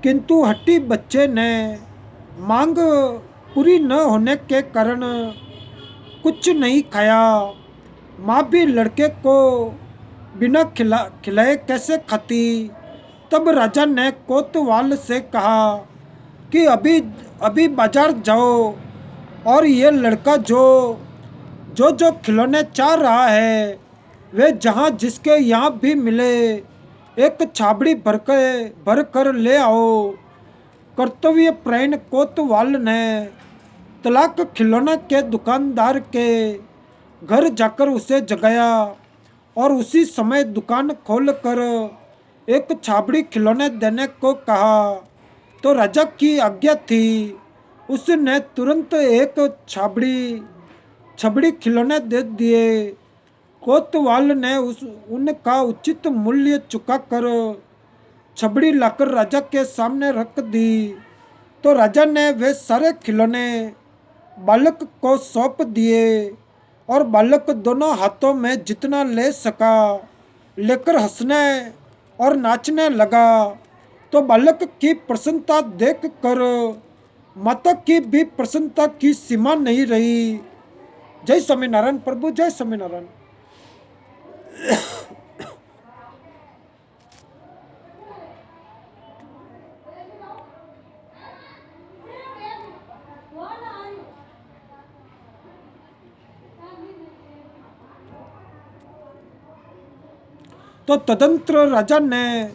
किंतु हट्टी बच्चे ने मांग पूरी न होने के कारण कुछ नहीं खाया। माँ भी लड़के को बिना खिलाए कैसे खाती। तब राजा ने कोतवाल से कहा कि अभी बाजार जाओ और ये लड़का जो खिलौने चाह रहा है वे जहाँ जिसके यहाँ भी मिले एक छाबड़ी भर कर ले आओ। कर्तव्य प्राण कोतवाल ने तलाक खिलौना के दुकानदार के घर जाकर उसे जगाया और उसी समय दुकान खोलकर एक छाबड़ी खिलौने देने को कहा। तो राजा की आज्ञा थी। उसने तुरंत एक छबड़ी खिलौने दे दिए। कोतवाल ने उनका उचित मूल्य चुकाकर छबड़ी लाकर राजा के सामने रख दी। तो राजा ने वे सारे खिलौने बालक को सौंप दिए और बालक दोनों हाथों में जितना ले सका लेकर हंसने और नाचने लगा। तो बालक की प्रसन्नता देखकर माता की भी प्रसन्नता की सीमा नहीं रही। जय स्वामीनारायण प्रभु, जय स्वामीनारायण। तो तदंतर राजा ने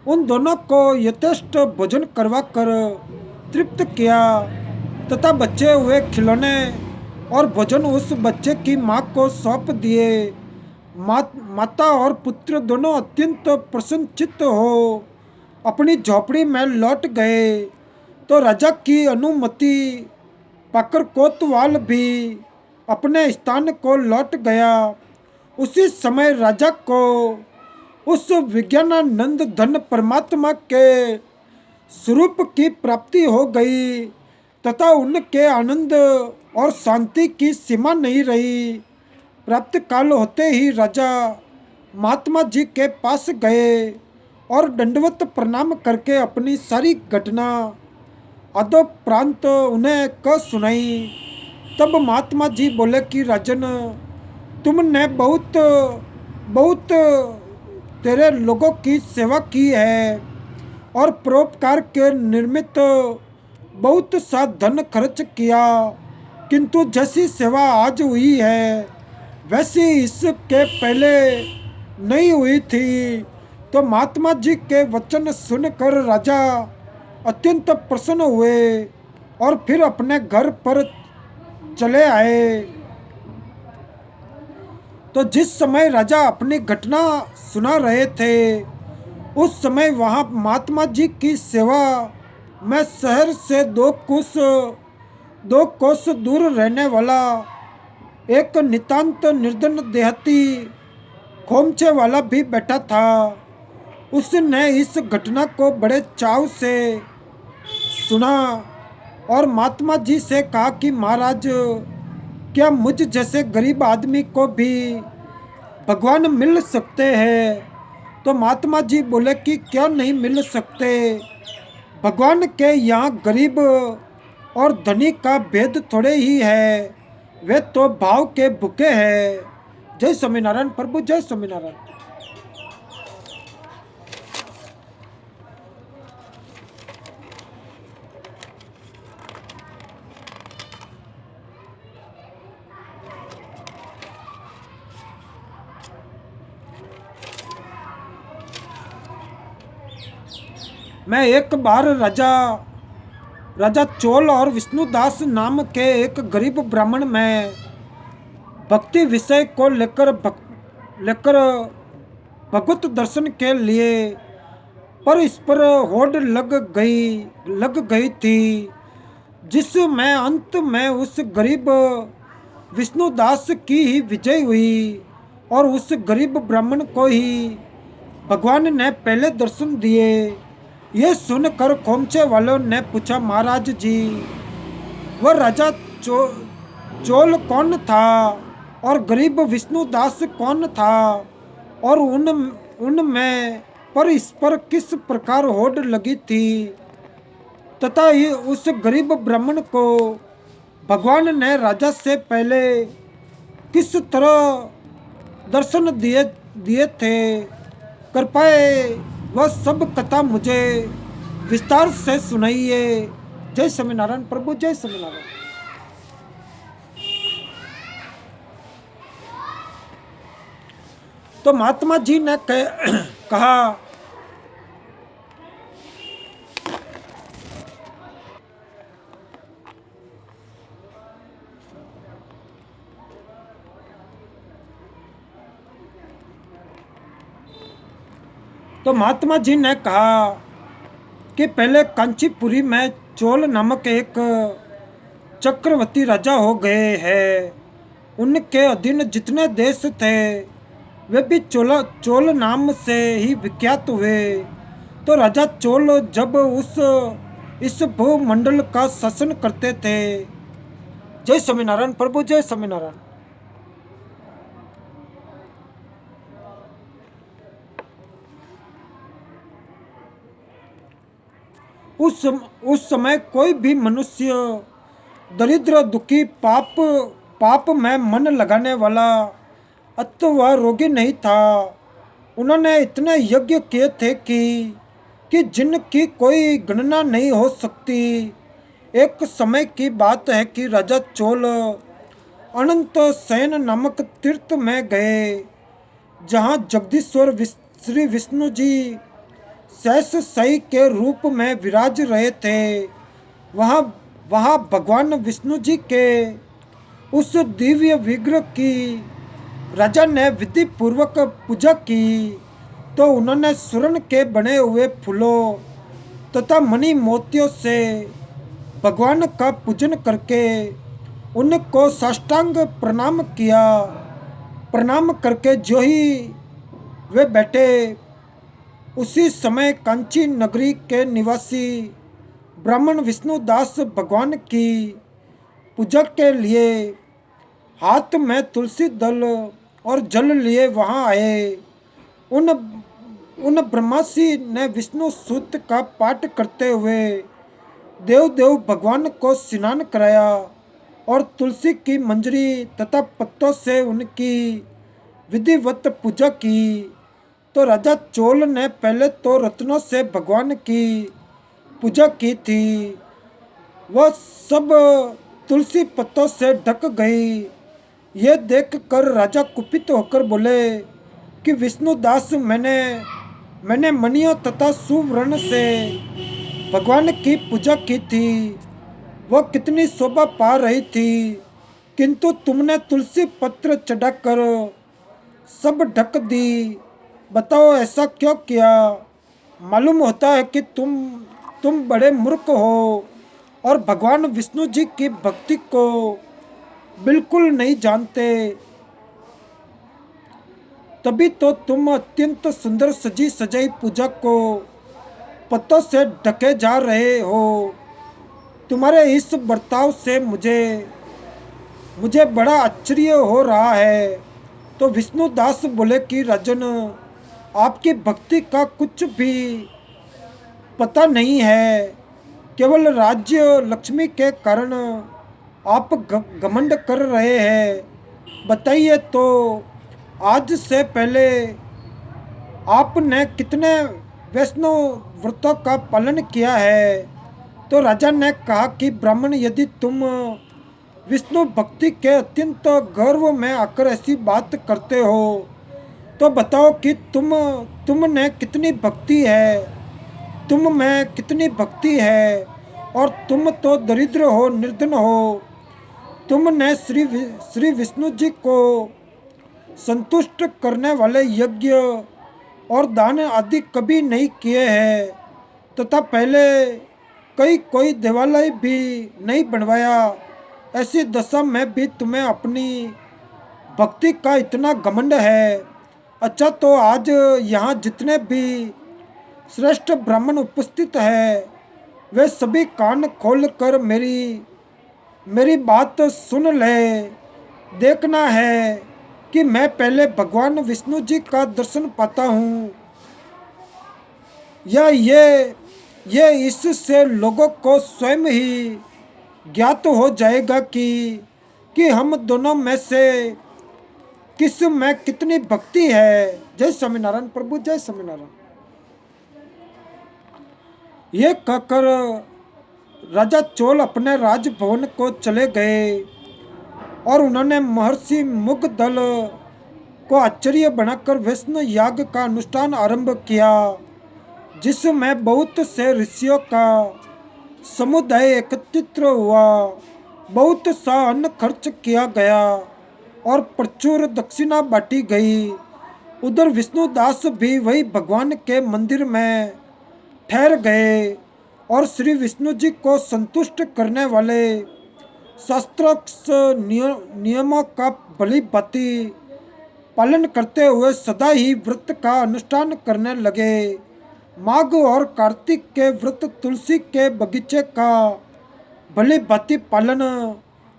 उन दोनों को यथेष्ट भोजन करवा कर तृप्त किया तथा बचे हुए खिलौने और भोजन उस बच्चे की माँ को सौंप दिए। माता और पुत्र दोनों अत्यंत प्रसन्नचित्त हो अपनी झोपड़ी में लौट गए। तो राजा की अनुमति पाकर कोतवाल भी अपने स्थान को लौट गया। उसी समय राजा को उस विज्ञानानंद धन परमात्मा के स्वरूप की प्राप्ति हो गई तथा उनके आनंद और शांति की सीमा नहीं रही। प्राप्त काल होते ही राजा महात्मा जी के पास गए और दंडवत प्रणाम करके अपनी सारी घटना अधोपरांत उन्हें कह सुनाई। तब महात्मा जी बोले कि राजन, तुमने बहुत बहुत तेरे लोगों की सेवा की है और परोपकार के निमित्त बहुत सा धन खर्च किया, किंतु जैसी सेवा आज हुई है वैसी इसके पहले नहीं हुई थी। तो महात्मा जी के वचन सुनकर राजा अत्यंत प्रसन्न हुए और फिर अपने घर पर चले आए। तो जिस समय राजा अपनी घटना सुना रहे थे उस समय वहाँ महात्मा जी की सेवा में शहर से दो कोस दूर रहने वाला एक नितांत निर्धन देहाती खोमचे वाला भी बैठा था। उसने इस घटना को बड़े चाव से सुना और महात्मा जी से कहा कि महाराज, क्या मुझ जैसे गरीब आदमी को भी भगवान मिल सकते हैं? तो महात्मा जी बोले कि क्या नहीं मिल सकते। भगवान के यहाँ गरीब और धनी का भेद थोड़े ही है, वे तो भाव के भूखे हैं। जय स्वामीनारायण प्रभु, जय स्वामीनारायण। मैं एक बार राजा चोल और विष्णुदास नाम के एक गरीब ब्राह्मण में भक्ति विषय को लेकर भगवत दर्शन के लिए पर इस पर होड़ लग गई थी, जिसमें अंत में उस गरीब विष्णुदास की ही विजय हुई और उस गरीब ब्राह्मण को ही भगवान ने पहले दर्शन दिए। ये सुनकर खोमचे वालों ने पूछा, महाराज जी, वह राजा चोल कौन था और गरीब विष्णुदास कौन था और उनमें पर इस पर किस प्रकार होड़ लगी थी तथा उस गरीब ब्राह्मण को भगवान ने राजा से पहले किस तरह दर्शन दिए थे? कृपया वह सब कथा मुझे विस्तार से सुनाइए। जय स्वामीनारायण प्रभु, जय स्वामीनारायण। तो महात्मा जी ने कहा, कि पहले कांचीपुरी में चोल नामक एक चक्रवर्ती राजा हो गए हैं। उनके अधीन जितने देश थे वे भी चोल नाम से ही विख्यात हुए। तो राजा चोल जब इस भूमंडल का शासन करते थे। जय स्वामीनारायण प्रभु, जय स्वामीनारायण। उस समय कोई भी मनुष्य दरिद्र, दुखी, पाप में मन लगाने वाला अथवा रोगी नहीं था। उन्होंने इतने यज्ञ किए थे कि जिनकी कोई गणना नहीं हो सकती। एक समय की बात है कि राजा चोल अनंत शयन नामक तीर्थ में गए, जहाँ जगदीश्वर श्री विष्णु जी शेष शाही के रूप में विराज रहे थे। वहाँ भगवान विष्णु जी के उस दिव्य विग्रह की राजा ने विधि पूर्वक पूजा की। तो उन्होंने स्वर्ण के बने हुए फूलों तथा मणि मोतियों से भगवान का पूजन करके उनको साष्टांग प्रणाम किया। प्रणाम करके जो ही वे बैठे। उसी समय कांची नगरी के निवासी ब्राह्मण विष्णुदास भगवान की पूजा के लिए हाथ में तुलसी दल और जल लिए वहां आए। उन उन ब्रह्मासी ने विष्णु सूक्त का पाठ करते हुए देव देव भगवान को स्नान कराया और तुलसी की मंजरी तथा पत्तों से उनकी विधिवत पूजा की। तो राजा चोल ने पहले तो रत्नों से भगवान की पूजा की थी, वह सब तुलसी पत्तों से ढक गई। यह देखकर राजा कुपित होकर बोले कि विष्णुदास, मैंने मणियों तथा सुवर्ण से भगवान की पूजा की थी, वह कितनी शोभा पा रही थी, किंतु तुमने तुलसी पत्र चढ़ाकर सब ढक दी। बताओ ऐसा क्यों किया? मालूम होता है कि तुम बड़े मूर्ख हो और भगवान विष्णु जी की भक्ति को बिल्कुल नहीं जानते। तभी तो तुम अत्यंत सुंदर सजी सजाई पूजा को पत्तों से ढके जा रहे हो। तुम्हारे इस बर्ताव से मुझे बड़ा आश्चर्य हो रहा है। तो विष्णुदास बोले कि राजन, आपकी भक्ति का कुछ भी पता नहीं है, केवल राज्य लक्ष्मी के कारण आप घमंड कर रहे हैं। बताइए तो आज से पहले आपने कितने वैष्णव व्रतों का पालन किया है? तो राजा ने कहा कि ब्राह्मण, यदि तुम विष्णु भक्ति के अत्यंत गर्व में आकर ऐसी बात करते हो तो बताओ कि तुमने कितनी भक्ति है, तुम में कितनी भक्ति है। और तुम तो दरिद्र हो, निर्धन हो। तुमने श्री विष्णु जी को संतुष्ट करने वाले यज्ञ और दान आदि कभी नहीं किए हैं तथा पहले कोई देवालय भी नहीं बनवाया। ऐसी दशा में भी तुम्हें अपनी भक्ति का इतना घमंड है। अच्छा, तो आज यहाँ जितने भी श्रेष्ठ ब्राह्मण उपस्थित हैं, वे सभी कान खोल कर मेरी बात सुन ले। देखना है कि मैं पहले भगवान विष्णु जी का दर्शन पाता हूँ या ये इससे लोगों को स्वयं ही ज्ञात हो जाएगा कि हम दोनों में से किस में कितनी भक्ति है। जय स्वामीनारायण प्रभु, जय स्वामीनारायण। ये कहकर राजा चोल अपने राजभवन को चले गए और उन्होंने महर्षि मुगदल को आश्चर्य बनाकर वैष्णव याग का अनुष्ठान आरंभ किया, जिसमें बहुत से ऋषियों का समुदाय एकत्रित हुआ। बहुत सा अन्न खर्च किया गया और प्रचुर दक्षिणा बांटी गई। उधर विष्णुदास भी वही भगवान के मंदिर में ठहर गए और श्री विष्णु जी को संतुष्ट करने वाले शास्त्रोक्त नियमों का भली भांति पालन करते हुए सदा ही व्रत का अनुष्ठान करने लगे। माघ और कार्तिक के व्रत, तुलसी के बगीचे का भली भांति पालन,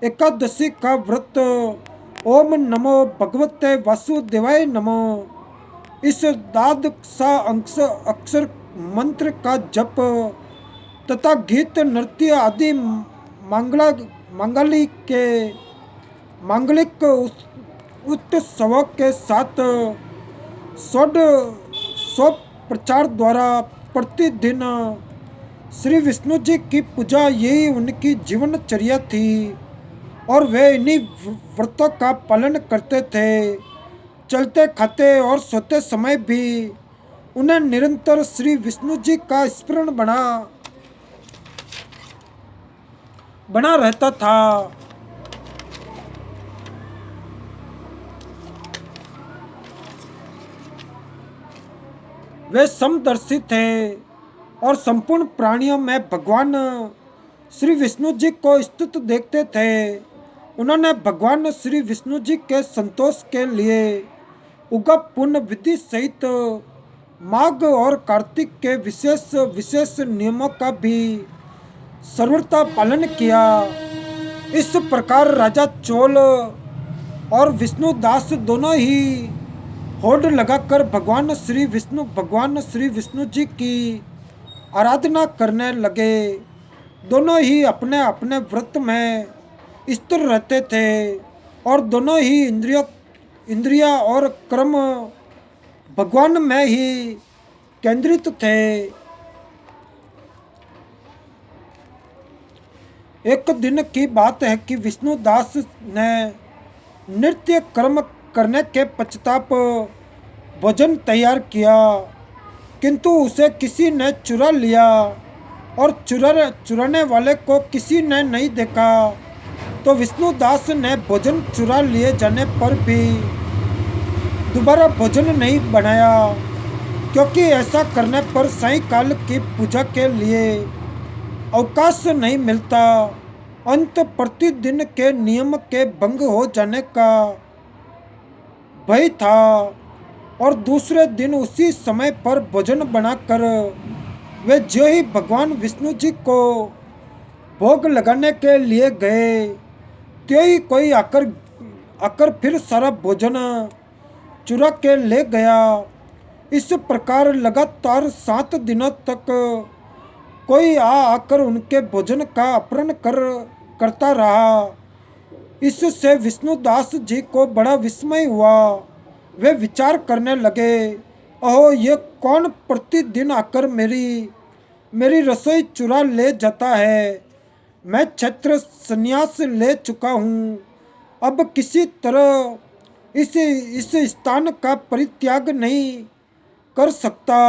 एकादशी का व्रत, ओम नमो भगवते वासुदेवाय नमो, इस द्वादशा अक्षर मंत्र का जप तथा गीत नृत्य आदि मांगलिक उत्सवों के साथ सौ प्रचार द्वारा प्रतिदिन श्री विष्णु जी की पूजा, यही उनकी जीवनचर्या थी और वे इन्हीं व्रतों का पालन करते थे। चलते खाते और सोते समय भी उन्हें निरंतर श्री विष्णु जी का स्मरण बना रहता था। वे समदर्शी थे और संपूर्ण प्राणियों में भगवान श्री विष्णु जी को स्थित देखते थे। उन्होंने भगवान श्री विष्णु जी के संतोष के लिए उगा पुण्य विधि सहित माघ और कार्तिक के विशेष विशेष नियमों का भी सर्वथा पालन किया। इस प्रकार राजा चोल और विष्णुदास दोनों ही होड़ लगाकर भगवान श्री विष्णु जी की आराधना करने लगे। दोनों ही अपने अपने व्रत में स्थिर रहते थे और दोनों ही इंद्रिया और कर्म भगवान में ही केंद्रित थे। एक दिन की बात है कि विष्णुदास ने नृत्य कर्म करने के पश्चात भोजन तैयार किया, किंतु उसे किसी ने चुरा लिया और चुराने वाले को किसी ने नहीं देखा। तो विष्णुदास ने भोजन चुरा लिए जाने पर भी दोबारा भोजन नहीं बनाया, क्योंकि ऐसा करने पर सायंकाल की पूजा के लिए अवकाश नहीं मिलता। अंत प्रतिदिन के नियम के भंग हो जाने का भय था और दूसरे दिन उसी समय पर भोजन बनाकर वे जो ही भगवान विष्णु जी को भोग लगाने के लिए गए, त्यो ही कोई आकर फिर सारा भोजन चुरा के ले गया। इस प्रकार लगातार 7 दिनों तक कोई आकर उनके भोजन का अपहरण करता रहा। इससे विष्णुदास जी को बड़ा विस्मय हुआ। वे विचार करने लगे, ओहो, ये कौन प्रतिदिन आकर मेरी रसोई चुरा ले जाता है। मैं क्षत्र संन्यास ले चुका हूँ, अब किसी तरह इस स्थान का परित्याग नहीं कर सकता।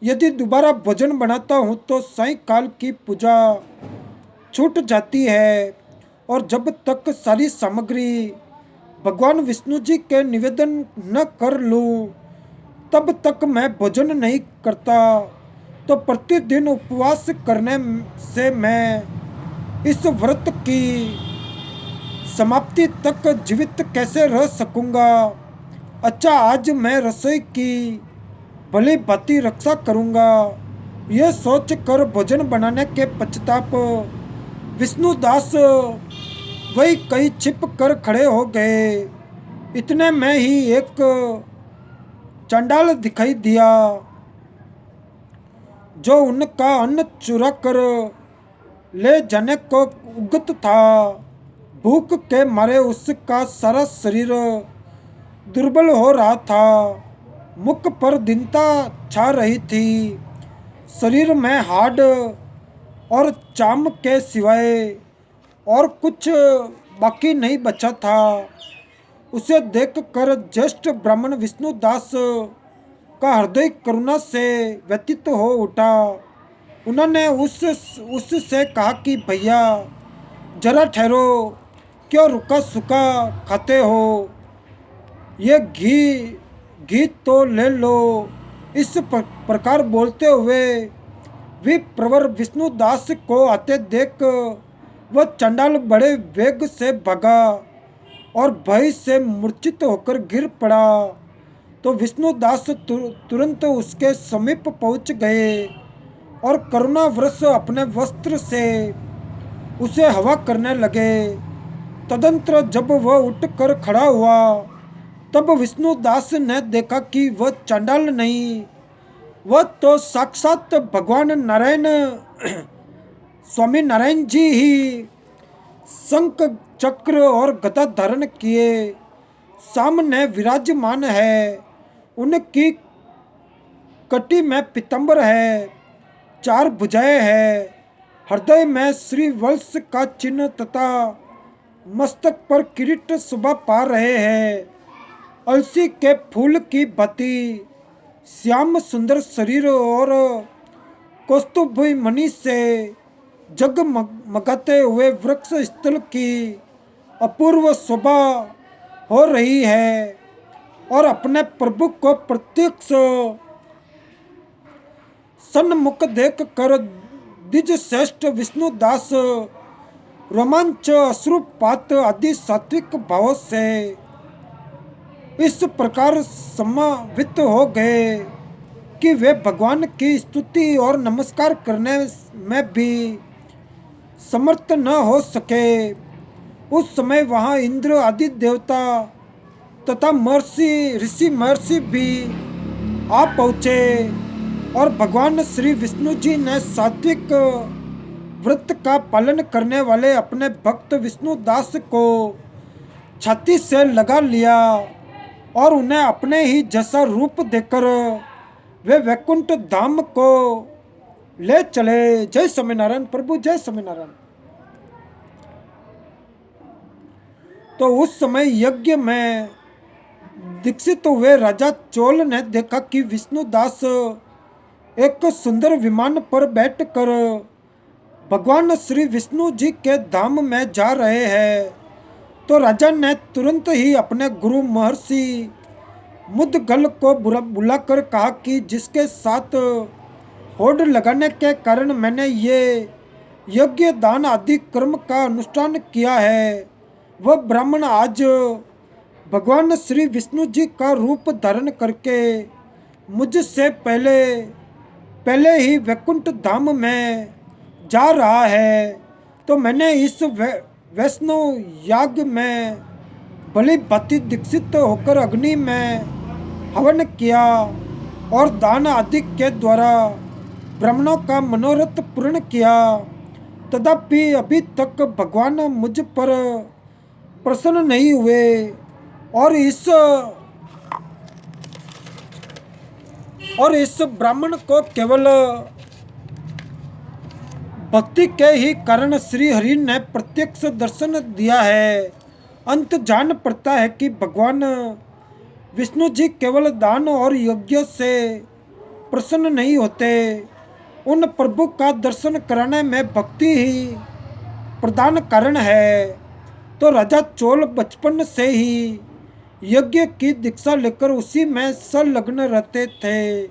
यदि दोबारा भोजन बनाता हूँ तो सायंकाल की पूजा छूट जाती है और जब तक सारी सामग्री भगवान विष्णु जी के निवेदन न कर लूँ तब तक मैं भोजन नहीं करता। तो प्रतिदिन उपवास करने से मैं इस व्रत की समाप्ति तक जीवित कैसे रह सकूंगा। अच्छा, आज मैं रसोई की भली भांति रक्षा करूंगा। यह सोच कर भोजन बनाने के पश्चात विष्णुदास वही कहीं छिप कर खड़े हो गए। इतने में ही एक चंडाल दिखाई दिया जो उनका अन्न चुरा कर ले जाने को उगत था। भूख के मारे उसका सारा शरीर दुर्बल हो रहा था, मुख पर दीनता छा रही थी, शरीर में हाड़ और चाम के सिवाय और कुछ बाकी नहीं बचा था। उसे देखकर ज्येष्ठ ब्राह्मण विष्णुदास का हृदय करुणा से व्यतीत हो उठा। उन्होंने उससे कहा कि भैया, जरा ठहरो, क्यों रुका सुखा खाते हो, ये घी तो ले लो। इस प्रकार बोलते हुए विप्रवर विष्णुदास को आते देख वह चंडाल बड़े वेग से भागा और भय से मूर्छित होकर गिर पड़ा। तो विष्णुदास तुरंत उसके समीप पहुंच गए और करुणावश अपने वस्त्र से उसे हवा करने लगे। तदंतर जब वह उठकर खड़ा हुआ तब विष्णुदास ने देखा कि वह चंडाल नहीं, वह तो साक्षात भगवान नारायण स्वामी नारायण जी ही शंख चक्र और गदा धारण किए सामने विराजमान है। उनकी कटी में पीतांबर है, 4 भुजाएं हैं, हृदय में श्री वत्स का चिन्ह तथा मस्तक पर किरीट शोभा पा रहे हैं। अलसी के फूल की भांति श्याम सुंदर शरीर और कौस्तुभ मणि से जगमगाते हुए वृक्ष स्थल की अपूर्व शोभा हो रही है और अपने प्रभु को प्रत्यक्ष सन्मुख देख कर द्विज श्रेष्ठ विष्णुदास रोमांच, अश्रुपात आदि सात्विक भाव से इस प्रकार समावित हो गए कि वे भगवान की स्तुति और नमस्कार करने में भी समर्थ न हो सके। उस समय वहाँ इंद्र आदि देवता तथा महर्षि ऋषि महर्षि भी आ पहुँचे और भगवान श्री विष्णु जी ने सात्विक व्रत का पालन करने वाले अपने भक्त विष्णु दास को छाती से लगा लिया और उन्हें अपने ही जैसा रूप देकर वे वैकुंठ धाम को ले चले। जय स्वामीनारायण प्रभु, जय स्वामीनारायण। तो उस समय यज्ञ में दीक्षित हुए राजा चोल ने देखा कि विष्णुदास एक सुंदर विमान पर बैठकर भगवान श्री विष्णु जी के धाम में जा रहे हैं। तो राजा ने तुरंत ही अपने गुरु महर्षि मुद्गल को बुलाकर कहा कि जिसके साथ होड़ लगाने के कारण मैंने ये यज्ञ दान आदि कर्म का अनुष्ठान किया है, वह ब्राह्मण आज भगवान श्री विष्णु जी का रूप धारण करके मुझसे पहले ही वैकुंठ धाम में जा रहा है। तो मैंने इस वैष्णव याग में भली भांति दीक्षित होकर अग्नि में हवन किया और दान आदि के द्वारा ब्राह्मणों का मनोरथ पूर्ण किया। तथापि अभी तक भगवान मुझ पर प्रसन्न नहीं हुए और इस ब्राह्मण को केवल भक्ति के ही कारण श्री हरि ने प्रत्यक्ष दर्शन दिया है। अंत जान पड़ता है कि भगवान विष्णु जी केवल दान और यज्ञ से प्रसन्न नहीं होते, उन प्रभु का दर्शन कराने में भक्ति ही प्रधान कारण है। तो राजा चोल बचपन से ही यज्ञ की दीक्षा लेकर उसी में संलग्न रहते थे,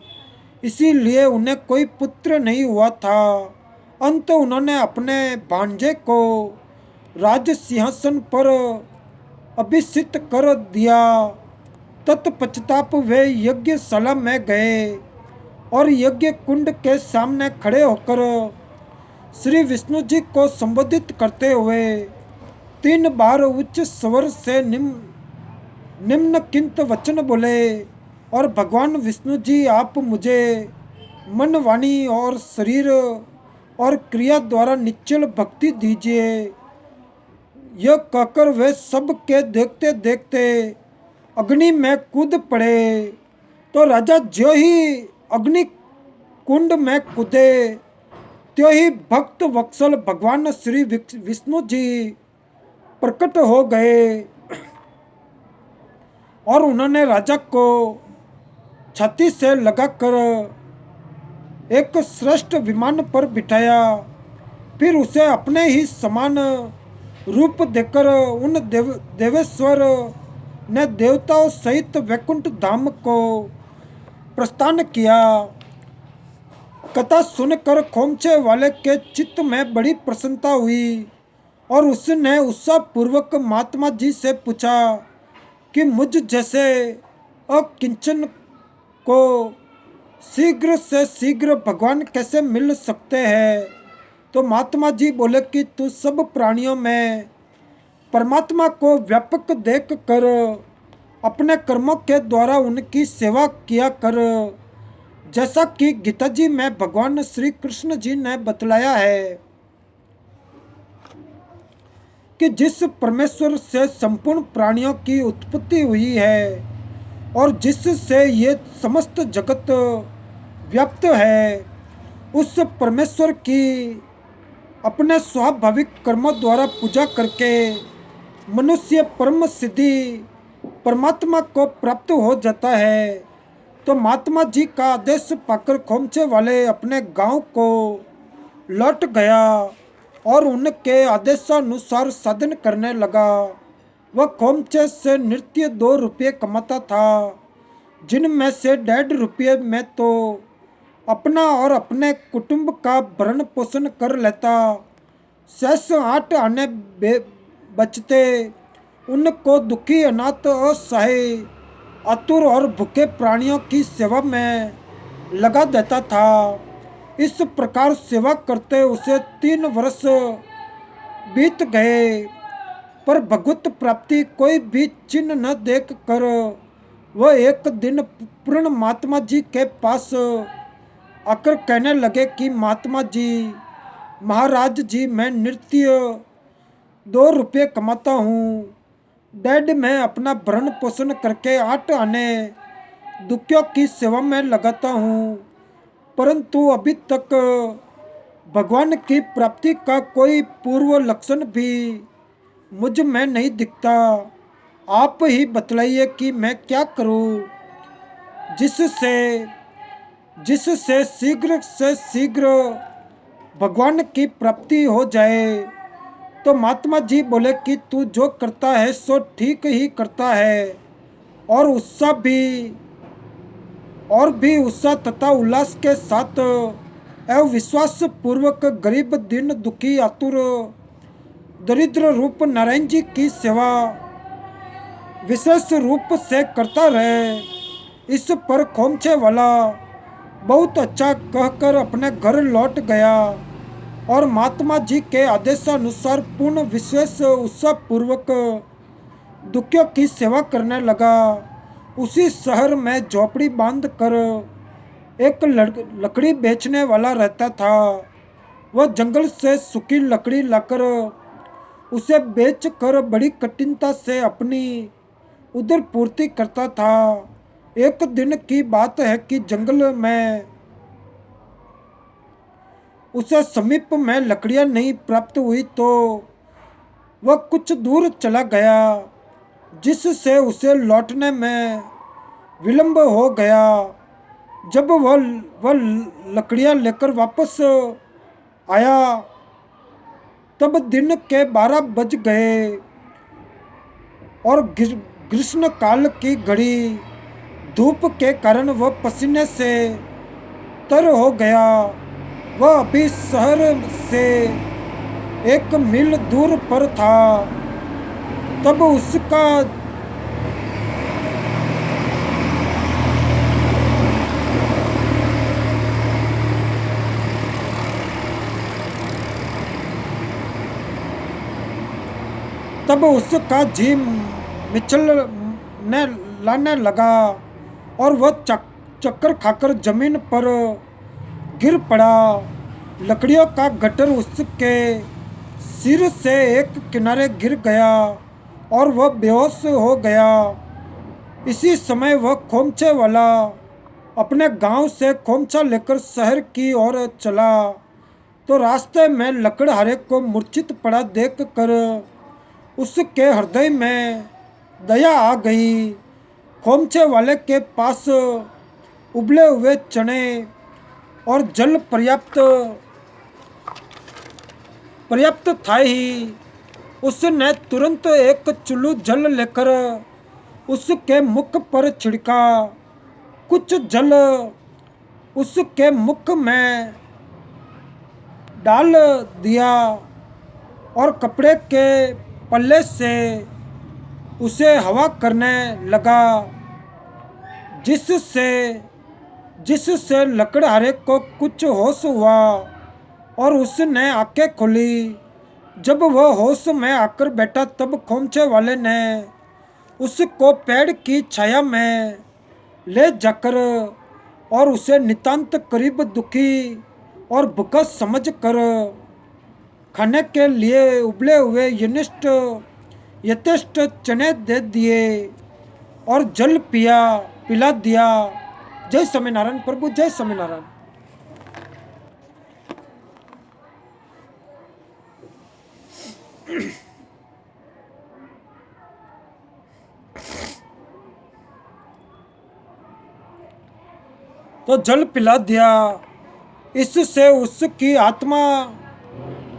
इसीलिए उन्हें कोई पुत्र नहीं हुआ था। अंत उन्होंने अपने भांजे को राज सिंहासन पर अभिषिक्त कर दिया। तत्पश्चात वे यज्ञशाला में गए और यज्ञ कुंड के सामने खड़े होकर श्री विष्णु जी को संबोधित करते हुए 3 बार उच्च स्वर से निम्नलिखित वचन बोले, और भगवान विष्णु जी आप मुझे मन वाणी और शरीर और क्रिया द्वारा निश्चल भक्ति दीजिए। यह कहकर वे सब के देखते देखते अग्नि में कूद पड़े। तो राजा जो ही अग्नि कुंड में कूदे त्यों ही भक्त वत्सल भगवान श्री विष्णु जी प्रकट हो गए और उन्होंने राजा को छाती से लगाकर एक श्रेष्ठ विमान पर बिठाया। फिर उसे अपने ही समान रूप देकर उन देवेश्वर ने देवताओं सहित वैकुंठ धाम को प्रस्थान किया। कथा सुनकर खोमचे वाले के चित्त में बड़ी प्रसन्नता हुई और उसने उत्साहपूर्वक महात्मा जी से पूछा कि मुझ जैसे अकिंचन को शीघ्र से शीघ्र भगवान कैसे मिल सकते हैं। तो महात्मा जी बोले कि तू सब प्राणियों में परमात्मा को व्यापक देख कर अपने कर्मों के द्वारा उनकी सेवा किया कर, जैसा कि गीता जी में भगवान श्री कृष्ण जी ने बतलाया है कि जिस परमेश्वर से संपूर्ण प्राणियों की उत्पत्ति हुई है और जिससे ये समस्त जगत व्याप्त है, उस परमेश्वर की अपने स्वाभाविक कर्मों द्वारा पूजा करके मनुष्य परम सिद्धि परमात्मा को प्राप्त हो जाता है। तो महात्मा जी का आदेश पाकर खोमचे वाले अपने गांव को लौट गया और उनके आदेशानुसार साधन करने लगा। वह खोमचे से नित्य 2 रुपये कमाता था, जिनमें से 1.5 रुपये में तो अपना और अपने कुटुंब का भरण पोषण कर लेता। शेष 8 आने बचते उनको दुखी अनाथ असहाय आतुर और भूखे प्राणियों की सेवा में लगा देता था। इस प्रकार सेवा करते उसे 3 वर्ष बीत गए, पर भगवत प्राप्ति कोई भी चिन्ह न देख कर वह एक दिन पूर्ण महात्मा जी के पास आकर कहने लगे कि महात्मा जी, महाराज जी, मैं नृत्य 2 रुपये कमाता हूँ। डैड मैं अपना भरण पोषण करके 8 आने दुखियों की सेवा में लगाता हूँ, परंतु अभी तक भगवान की प्राप्ति का कोई पूर्व लक्षण भी मुझ में नहीं दिखता। आप ही बतलाइए कि मैं क्या करूँ जिससे जिससे शीघ्र से शीघ्र भगवान की प्राप्ति हो जाए। तो महात्मा जी बोले कि तू जो करता है सो ठीक ही करता है, और भी उत्साह तथा उल्लास के साथ एवं विश्वास पूर्वक गरीब, दीन, दुखी, आतुर, दरिद्र रूप नारायण जी की सेवा विशेष रूप से करता रहे। इस पर खोमचे वाला बहुत अच्छा कहकर अपने घर लौट गया और महात्मा जी के आदेशानुसार पूर्ण विशेष उत्साह पूर्वक दुखियों की सेवा करने लगा। उसी शहर में झोपड़ी बांध कर एक लकड़ी बेचने वाला रहता था। वह जंगल से सूखी लकड़ी लाकर उसे बेचकर बड़ी कठिनता से अपनी उदर पूर्ति करता था। एक दिन की बात है कि जंगल में उसे समीप में लकड़ियां नहीं प्राप्त हुई, तो वह कुछ दूर चला गया, जिससे उसे लौटने में विलंब हो गया। जब वह लकड़ियां लेकर वापस आया तब दिन के 12 बज गए और ग्रीष्म काल की घड़ी धूप के कारण वह पसीने से तर हो गया। वह अभी शहर से 1 मील दूर पर था। तब उसका जी मिचलने लाने लगा और वह चक्कर खाकर जमीन पर गिर पड़ा। लकड़ियों का गट्टर उसके सिर से एक किनारे गिर गया और वह बेहोश हो गया। इसी समय वह खोमचे वाला अपने गांव से खोमचा लेकर शहर की ओर चला, तो रास्ते में लकड़हारे को मूर्छित पड़ा देख कर उसके हृदय में दया आ गई। खोमचे वाले के पास उबले हुए चने और जल पर्याप्त था ही। उसने तुरंत एक चुल्लू जल लेकर उसके मुख पर छिड़का। कुछ जल उसके मुख में डाल दिया और कपड़े के पल्ले से उसे हवा करने लगा, जिससे लकड़हारे को कुछ होश हुआ और उसने आंखें खोली। जब वह होश में आकर बैठा तब खोमचे वाले ने उसको पेड़ की छाया में ले जाकर और उसे नितांत करीब दुखी और भूखा समझकर खाने के लिए उबले हुए यथेष्ट चने दे दिए और जल पिला दिया। जय स्वामीनारायण प्रभु, जय स्वामीनारायण। तो जल पिला दिया। इससे उसकी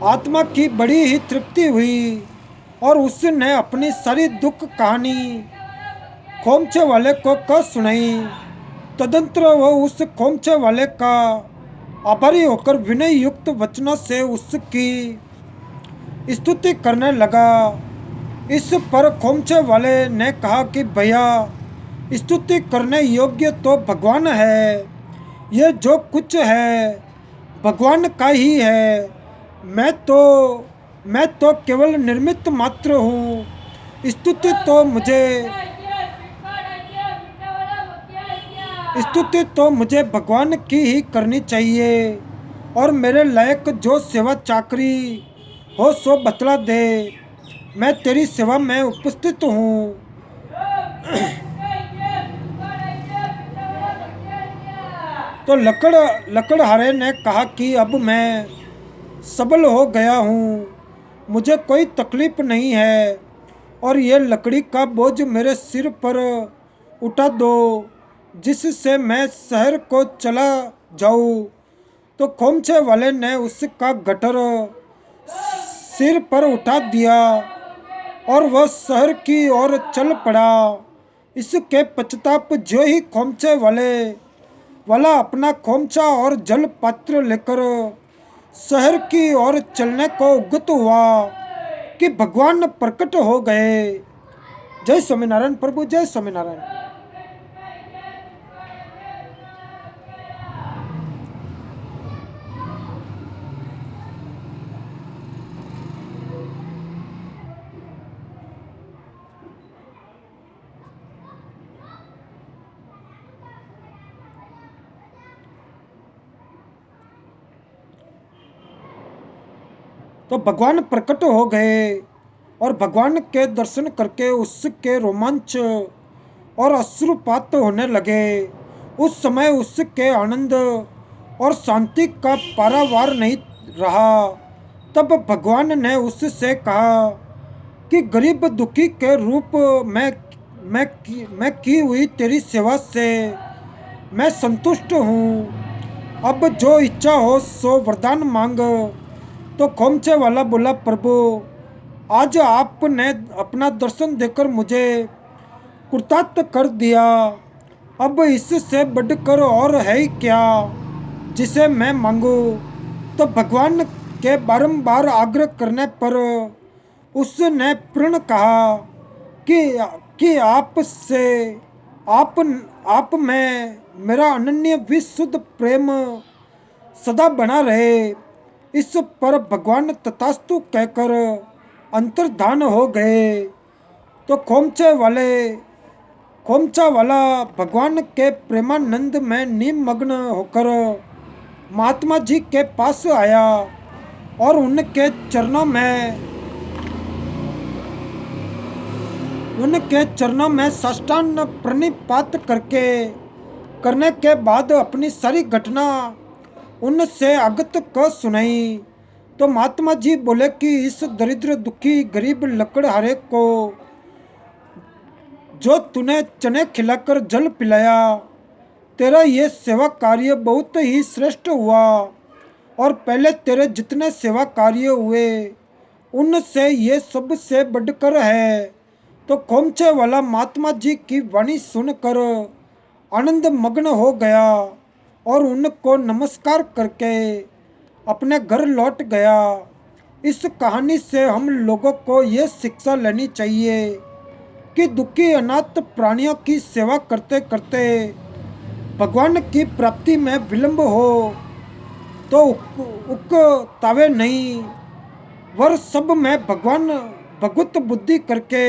आत्मा की बड़ी ही तृप्ति हुई और उसने अपनी सारी दुख कहानी खोमचे वाले को कह सुनाई। तदंतर वह उस खोमचे वाले का आभारी होकर विनय युक्त वचनों से उसकी स्तुति करने लगा। इस पर खोमचे वाले ने कहा कि भैया, स्तुति करने योग्य तो भगवान है। ये जो कुछ है भगवान का ही है। मैं तो केवल निर्मित मात्र हूँ। स्तुति तो मुझे भगवान की ही करनी चाहिए। और मेरे लायक जो सेवा चाकरी हो सो बतला दे। मैं तेरी सेवा में उपस्थित हूँ। तो लकड़हारे ने कहा कि अब मैं सबल हो गया हूँ, मुझे कोई तकलीफ नहीं है, और ये लकड़ी का बोझ मेरे सिर पर उठा दो जिससे मैं शहर को चला जाऊँ। तो खोमचे वाले ने उसका गट्ठर सिर पर उठा दिया और वह शहर की ओर चल पड़ा। इसके पश्चात जो ही खोमचे वाला अपना खोमचा और जल पात्र लेकर शहर की ओर चलने को उद्यत हुआ कि भगवान प्रकट हो गए। जय स्वामीनारायण प्रभु, जय स्वामीनारायण। तो भगवान प्रकट हो गए और भगवान के दर्शन करके उसके रोमांच और अश्रुपात होने लगे। उस समय उसके आनंद और शांति का पारावार नहीं रहा। तब भगवान ने उससे कहा कि गरीब दुखी के रूप मैं की हुई तेरी सेवा से मैं संतुष्ट हूँ। अब जो इच्छा हो सो वरदान मांग। तो खोमचे वाला बोला, प्रभु आज आपने अपना दर्शन देकर मुझे कृतार्थ कर दिया। अब इससे बढ़कर और है ही क्या जिसे मैं मांगू। तो भगवान के बारंबार आग्रह करने पर उसने प्रण कहा कि आप में मेरा अनन्य विशुद्ध प्रेम सदा बना रहे। इस पर भगवान तथास्तु कहकर अंतर्धान हो गए। तो खोमचा वाला भगवान के प्रेमानंद में निमग्न होकर महात्मा जी के पास आया और उनके चरणों में साष्टांग प्रणिपात करने के बाद अपनी सारी घटना उनसे अगत को सुनाई। तो महात्मा जी बोले कि इस दरिद्र दुखी गरीब लकड़हारे को जो तूने चने खिलाकर जल पिलाया, तेरा ये सेवा कार्य बहुत ही श्रेष्ठ हुआ और पहले तेरे जितने सेवा कार्य हुए उनसे ये सबसे बढ़कर है। तो खोमचे वाला महात्मा जी की वाणी सुनकर आनंद मग्न हो गया और उनको नमस्कार करके अपने घर लौट गया। इस कहानी से हम लोगों को ये शिक्षा लेनी चाहिए कि दुखी अनाथ प्राणियों की सेवा करते करते भगवान की प्राप्ति में विलंब हो तो उकतावे नहीं, वर सब में भगवत बुद्धि करके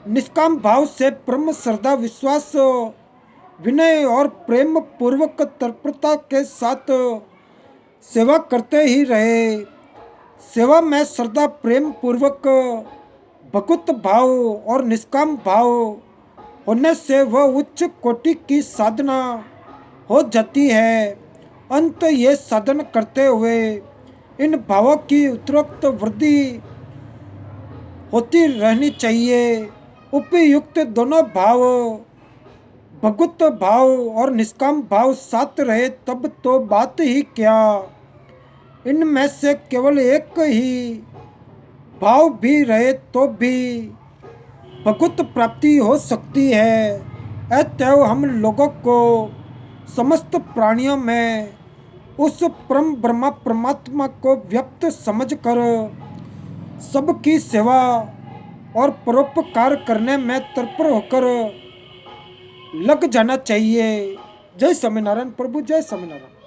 निष्काम भाव से परम श्रद्धा विश्वास विनय और प्रेम पूर्वक तत्परता के साथ सेवा करते ही रहे। सेवा में श्रद्धा प्रेम पूर्वक भगवत भाव और निष्काम भाव होने से वह उच्च कोटि की साधना हो जाती है। अंत ये साधन करते हुए इन भावों की उत्तरोक्त वृद्धि होती रहनी चाहिए। उपयुक्त दोनों भाव भगवत भाव और निष्काम भाव साथ रहे तब तो बात ही क्या। इनमें से केवल एक ही भाव भी रहे तो भी भगवत प्राप्ति हो सकती है। अतएव हम लोगों को समस्त प्राणियों में उस परम ब्रह्मा परमात्मा को व्यक्त समझकर सबकी सेवा और परोपकार करने में तत्पर होकर लग जाना चाहिए। जय स्वामीनारायण प्रभु, जय स्वामीनारायण।